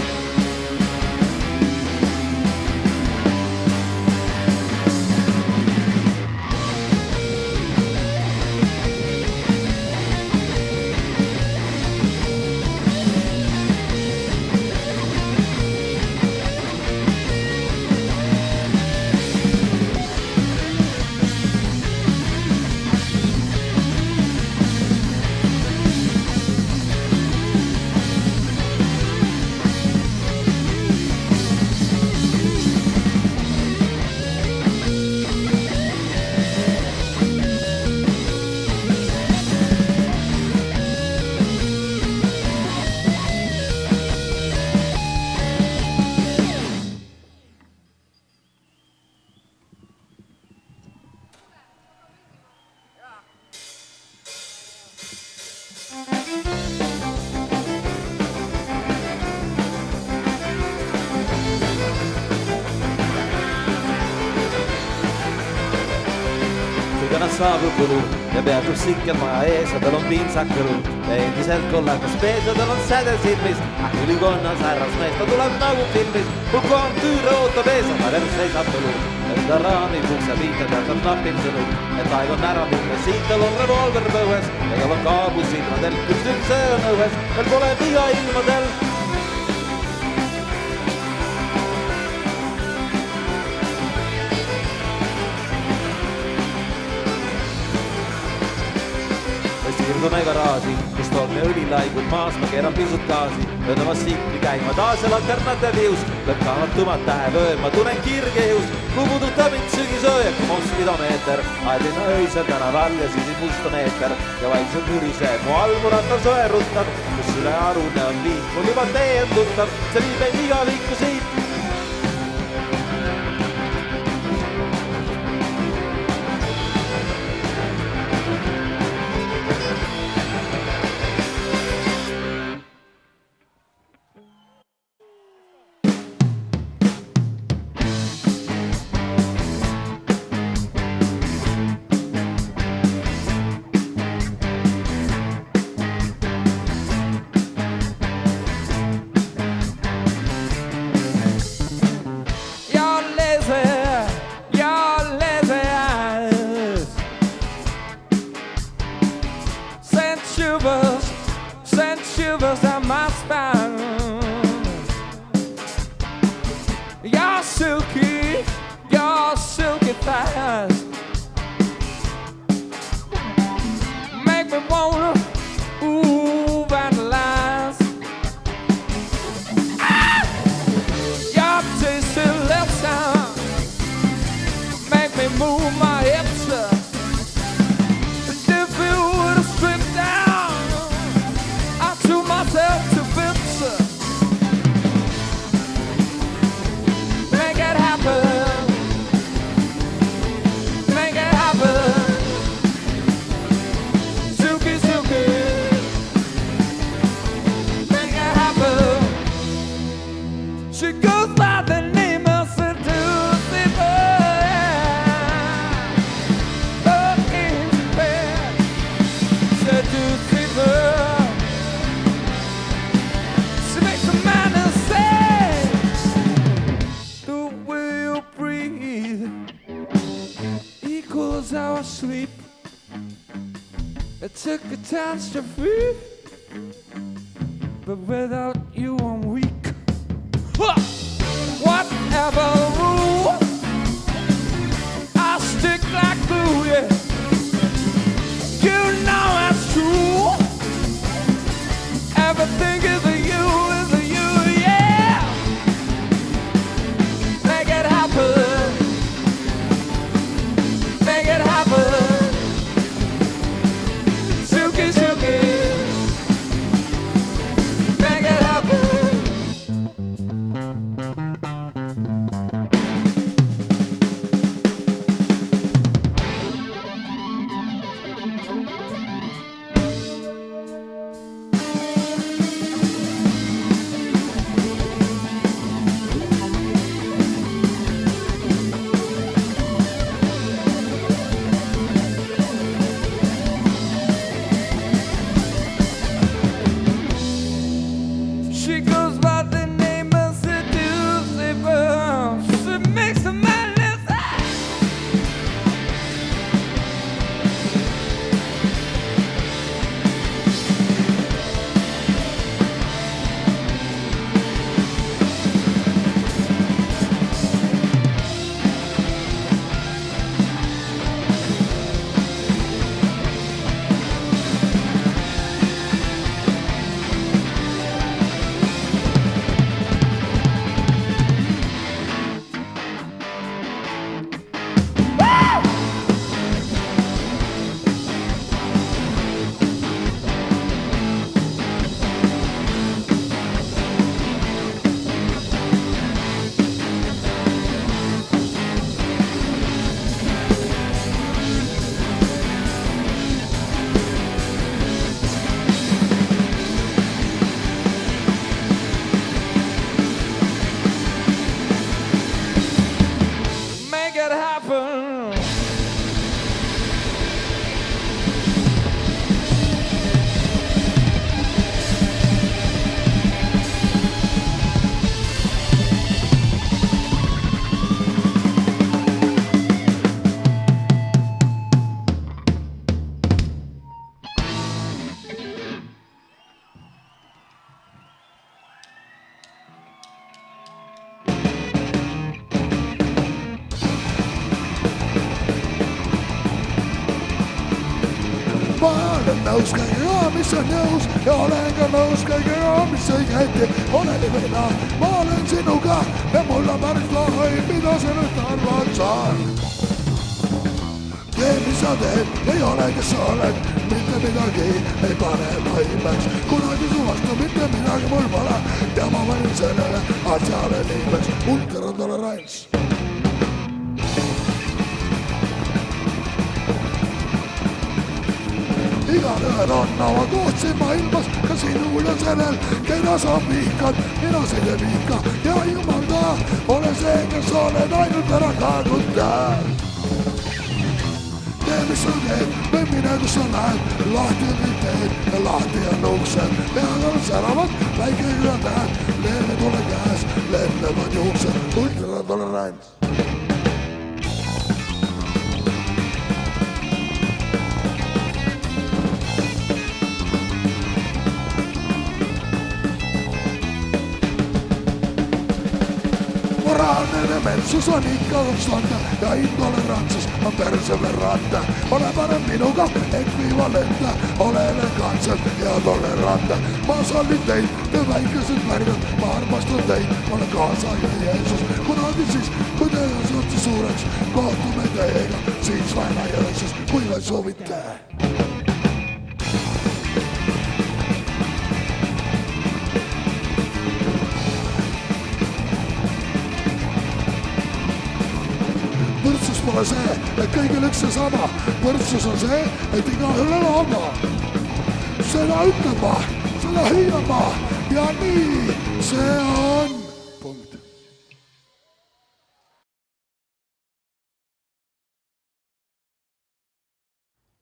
Speaker 1: nad saabub kulu ja peatub Sikkelmaja ees ja tal on pintsakõlu ja endiselt kollakas pees ja tal on säde silmis. Ülikonnas härrasmees, ta tuleb nagu filmis, hulku on tüüre ootab ees, aga veel seisab põlu. Ja ta raami pukse viita teatab napib sõnu, et aeg on ära minna, siit tal on revolver põues ja tal on kaabus silmadel, üks üldse on õues, veel pole viga ilmadel. Siirdume garaaži, kus tolme õli laigub maas, ma keeran pisut gaasi, löön oma siikli käima, taas ja alternatiivi jõus, lööb kahvatumad tähevööl, ma tunnen kirge jõus, kui puudutab mind sügisööja, kui Moskidomeeter, aedlina öisel tänaval ja siis must on eeter ja vaikselt müriseb, mu allmuratas õe ruttab, kus üle arune on liit, mul juba tee on tuttav, see viib meid iga viiku siit.
Speaker 4: Send shivers down my spine. You're silky thighs make me wanna vandalize. Your tasty lips make me move my hips. If you would have stripped down, I threw myself to bits. Make it happen. Make it happen. Silky, silky. Make it happen. She goes by the name of Seduce Bird. Oh, in bed. Seduce Bird. She makes a man insane. The way you breathe equals our sleep. It's a catastrophe, but without you I'm weak. Whatever rule, I stick like glue, yeah. You know that's true. Everything is a you, yeah. Make it happen. Make it happen. Silky, silky. Make it happen.
Speaker 3: ma olen nõus kõigega, mis on nõus ja olen ka nõus kõigega, mis õigeti olen venna, ma olen sinuga ja mul on päris lahai, mida sa nüüd arvad saan. Tee, mis sa teed, ei ole, kes sa oled, mitte midagi ei pane laimeks, kunagi su vastu mitte midagi mul pole ja ma valin sellele asjale niimeks ultratolerants. Igalühel on oma koht siin maailmas, ka sinul ja sellel, keda sa vihkad, mina sind ei vihka ja jumalda, ole see, kes oled ainult ära kaeguda. Tee, mis sa teed, või mine, kus sa lähed, lahti on kõik teed ja lahti on uksed, pead on säravad, väike üle näed, leeme tule käes, lendavad juuksed, ultratolerants. Moraalne dementsus on ikka konstante ja intolerantsus on perseverante. Ole parem minuga ekvivalente, ole elegantselt ja tolerante. Ma sallin teid, te väikesed märgad, ma armastan teid, ma olen kaasa ja Jeesus. Kunagi siis, kui te olete suureks, kohtume teiega, siis vaina Jeesus, kui vaid soovite. Võrdsus pole see, et kõigil üks ja sama. Võrdsus on see, et igaühel on oma. Seda ütlen ma, seda hüüan ma ja nii see on. Punkt.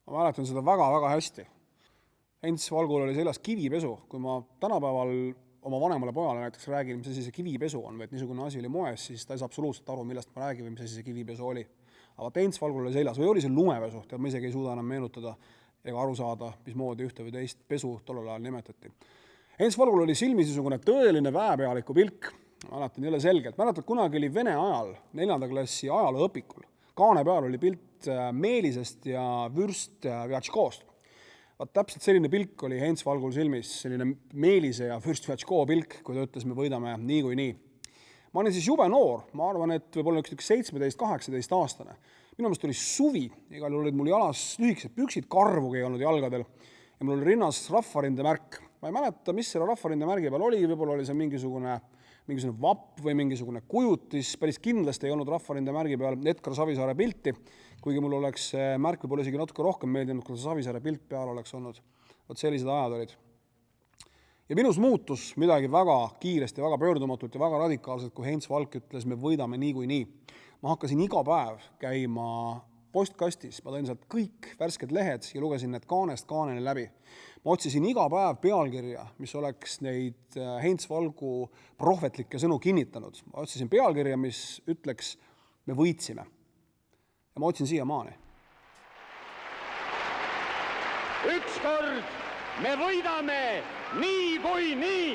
Speaker 2: Ma mäletan seda väga-väga hästi. Hents Valgul oli seljas kivipesu, kui ma tänapäeval oma vanemale pojale näiteks räägin, mis asi see kivipesu on, või et niisugune asi oli moes, siis ta ei saa absoluutselt aru, millest ma räägin või mis asi see kivipesu oli. Aga Hents Valgul oli seljas või oli see lumepesu, tead ma isegi ei suuda enam meenutada ega aru saada, mismoodi ühte või teist pesu tollel ajal nimetati. Hents Valgul oli silmis niisugune tõeline väepealiku pilk, mäletan jälle selgelt. Mäletad, kunagi oli Vene ajal 4. klassi ajalooõpikul. Kaane peal oli pilt Meelisest ja Vürst Vjatškoost. Vaat täpselt selline pilk oli Hents Valgul silmis, selline Meelise ja Fürst Vjatškoo pilk, kui ta ütles, me võidame nii kui nii. Ma olin siis jube noor, ma arvan, et võib-olla üks 17-18 aastane. Minu meelest oli suvi, igal olid mul jalas lühikesed püksid, karvugi ei olnud jalgadel ja mul oli rinnas rahvarinde märk. Ma ei mäleta, mis selle rahvarinde märgi peal oli, võib-olla oli see mingisugune vapp või mingisugune kujutis, päris kindlasti ei olnud rahvarinde märgi peal Edgar Savisaare pilti, kuigi mul oleks märk võib-olla isegi natuke rohkem meeldinud, kui Savisaare pilt peal oleks olnud. Vot sellised ajad olid. Ja minus muutus midagi väga kiiresti, väga pöördumatult ja väga radikaalselt, kui Hents Valk ütles, me võidame nii kui nii. Ma hakkasin iga päev käima postkastis, ma tõin sealt kõik värsked lehed ja lugesin need kaanest kaaneni läbi. Ma otsisin iga päev pealkirja, mis oleks neid Hents Valgu prohvetlikke sõnu kinnitanud. Ma otsisin pealkirja, mis ütleks, me võitsime. Ja ma otsin siiamaani.
Speaker 6: Ükskord me võidame nii kui nii.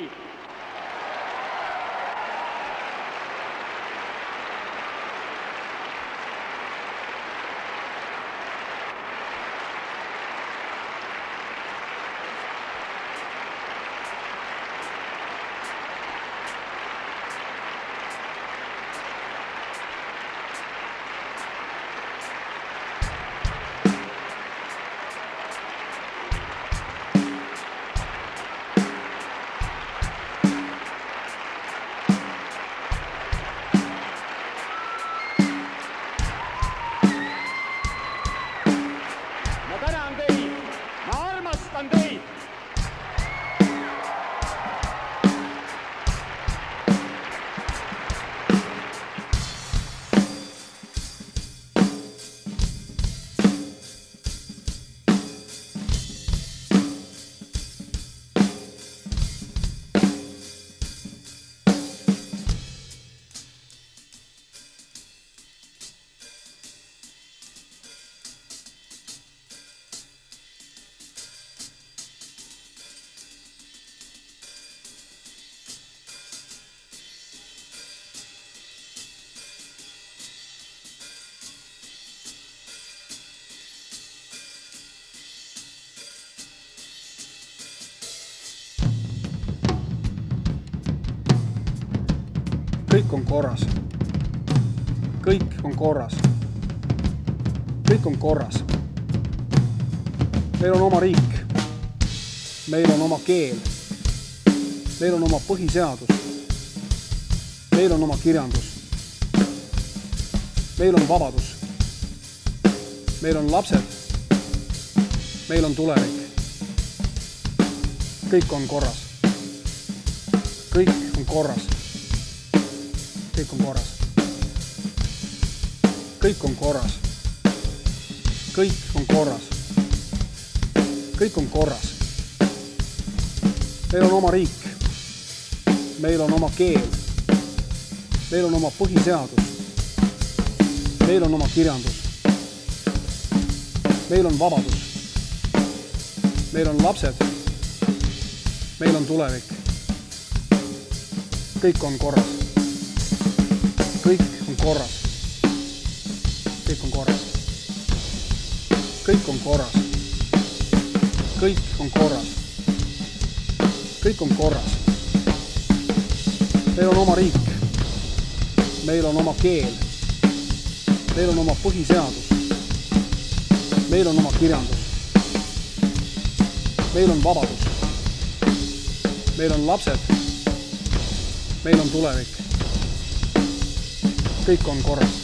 Speaker 2: kõik on korras. Kõik on korras. Kõik on korras. Meil on oma riik. Meil on oma keel. Meil on oma põhiseadus. Meil on oma kirjandus. Meil on vabadus. Meil on lapsed. Meil on tulevik. Kõik on korras. Kõik on korras. Kõik on korras. Kõik on korras. Kõik on korras. Kõik on korras. Meil on oma riik. Meil on oma keel. Meil on oma põhiseadus. Meil on oma kirjandus. Meil on vabadus. Meil on lapsed. Meil on tulevik. Kõik on korras. Kõik on korras. Kõik on korras. Kõik on korras. Kõik on korras. Kõik on korras. Meil on oma riik. Meil on oma keel. Meil on oma põhiseadus. Meil on oma kirjandus. Meil on vabadus. Meil on lapsed. Meil on tulevik. Kõik on korras.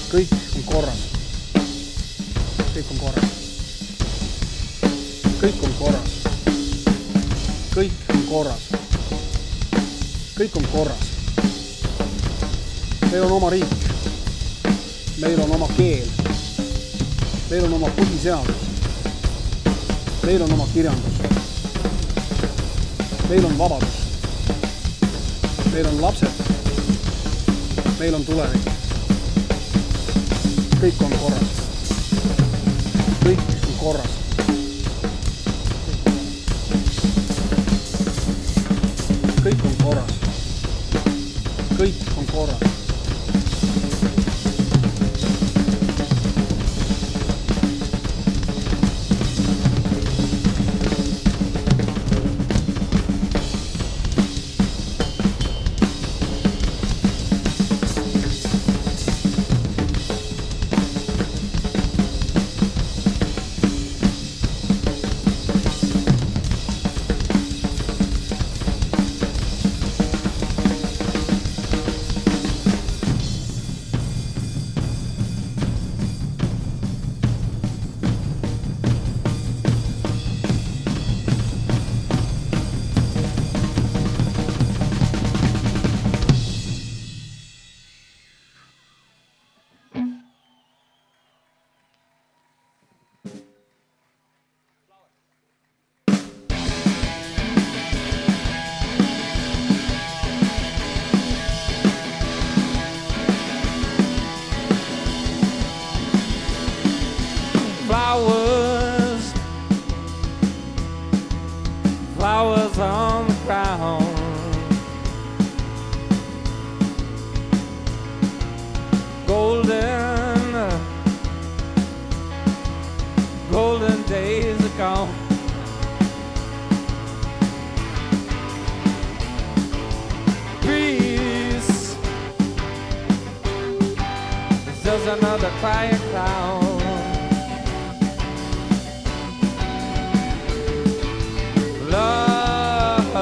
Speaker 2: Kõik on korras. Kõik on korras. Kõik on korras. Kõik on korras. Kõik on korras. Meil on oma riik. Meil on oma keel. Meil on oma põhiseadus. Meil on oma kirjandus. Meil on vabadus. Meil on lapsed. Meil on tulevik. Kõik on korras. Kõik on korras. Kõik on korras. Kõik on korras.
Speaker 4: Flowers on the ground. Golden days are gone. Peace is just another quiet cloud. Love,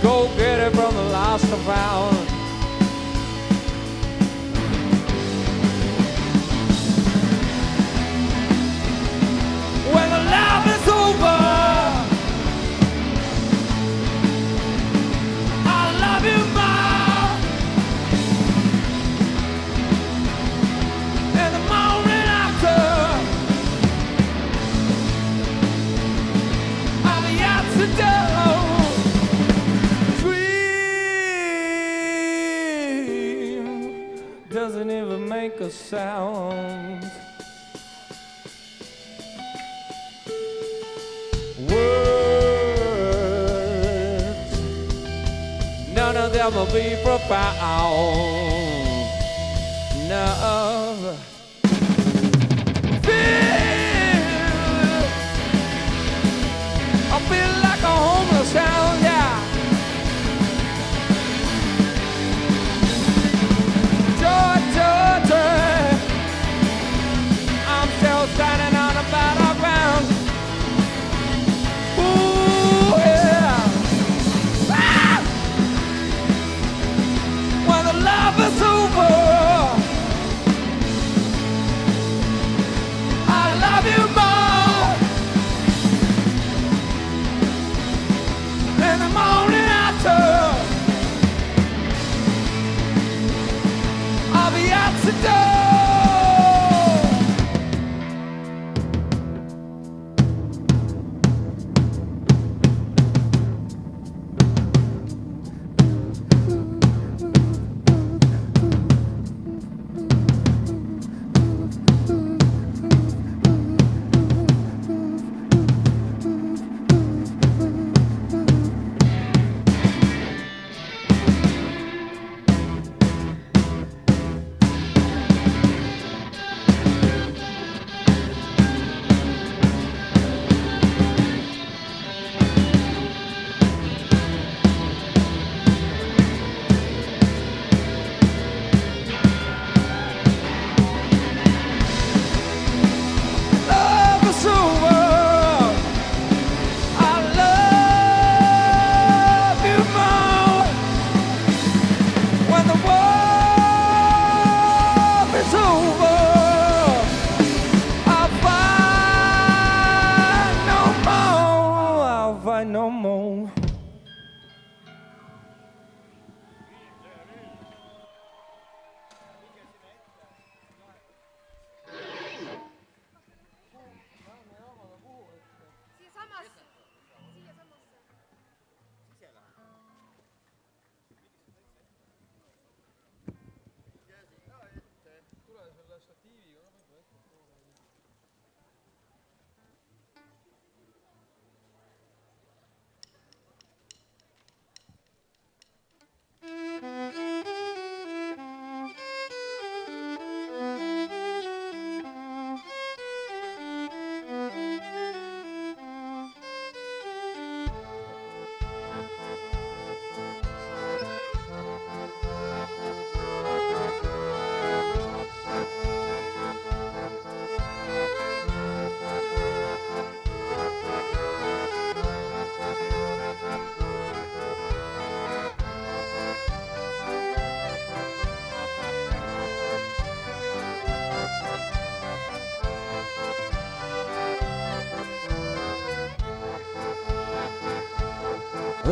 Speaker 4: go get it from the lost and found. When the love is over, I'll love you more. And the morning after, I'll be out to do. Dream doesn't even make a sound. Words, none of them will be profound. No. I feel like a homeless town, yeah.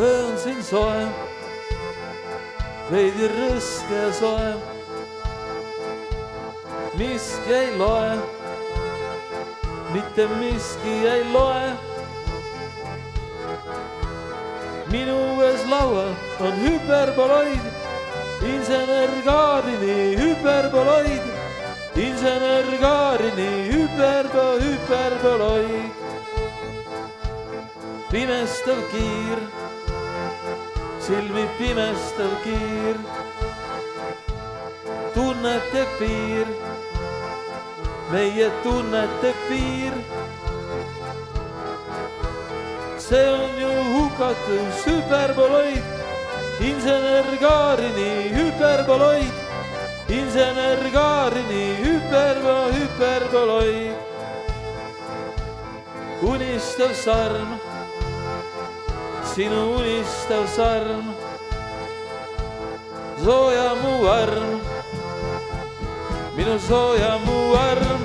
Speaker 7: öö on siin soe, veidi rõske ja soe. Miski ei loe, mitte miski ei loe. Minu uues laual on hüperboloid, insener Kaarini hüperboloid, insener Kaarini hüperboloid. Pimestav kiir, silmi pimestav kiir, tunnete piir, meie tunnete piir. See on ju hukatus hüperboloid, insener Kaarini hüperboloid, insener Kaarini hüperboloid. Unistav sarm, sinu unistav sarm, sooja mu arm, minu sooja mu arm.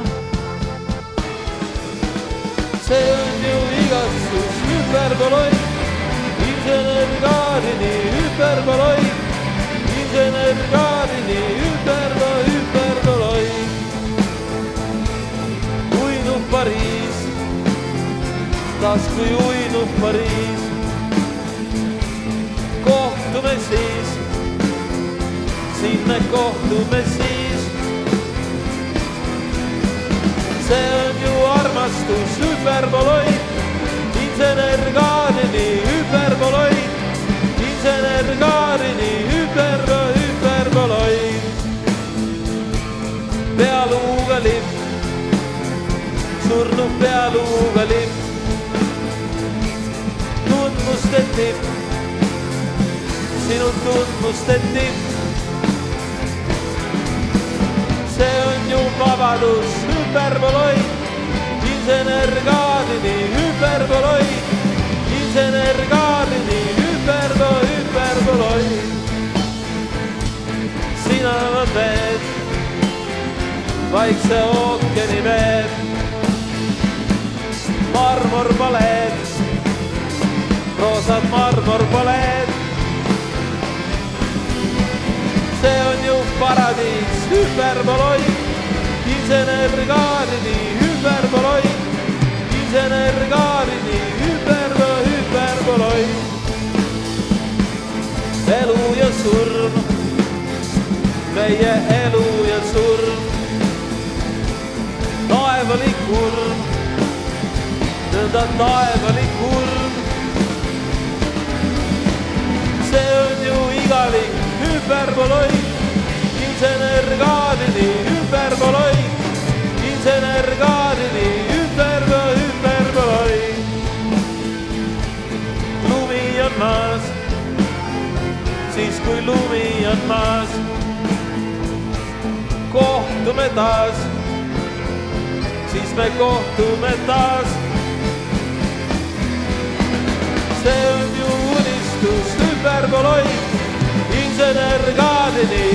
Speaker 7: See on ju igatsus hüperboloid, insener Kaarini hüperboloid, insener Kaarini hüperboloid. Uinub Pariis, taas kui uinub Pariis, kohtume siis, siin me kohtume siis. See on ju armastus hüperboloid, insener Kaarini hüperboloid, insener Kaarini hüperboloid. Pealuuga lipp, surnud pealuuga lipp, tundmuste tipp, sinu tundmuste tipp. See on ju vabadus hüperboloid, insener Kaarini hüperboloid, insener Kaarini hüperboloid. Sina on veed, Vaikse ookeani veed, marmorpaleed, roosad marmorpaleed. See on ju paradiis hüperboloid, insener Kaarini hüperboloid, insener Kaarini hüperboloid. Elu ja surm, meie elu ja surm, taevalik kurm, nõnda taevalik kurm. See on ju igalik hüperboloid, insener Kaarini hüperboloid, insener Kaarini hüperboloid. Lumi on maas, siis kui lumi on maas, kohtume taas, siis me kohtume taas. See on ju unistus hüperboloid, insener Kaarini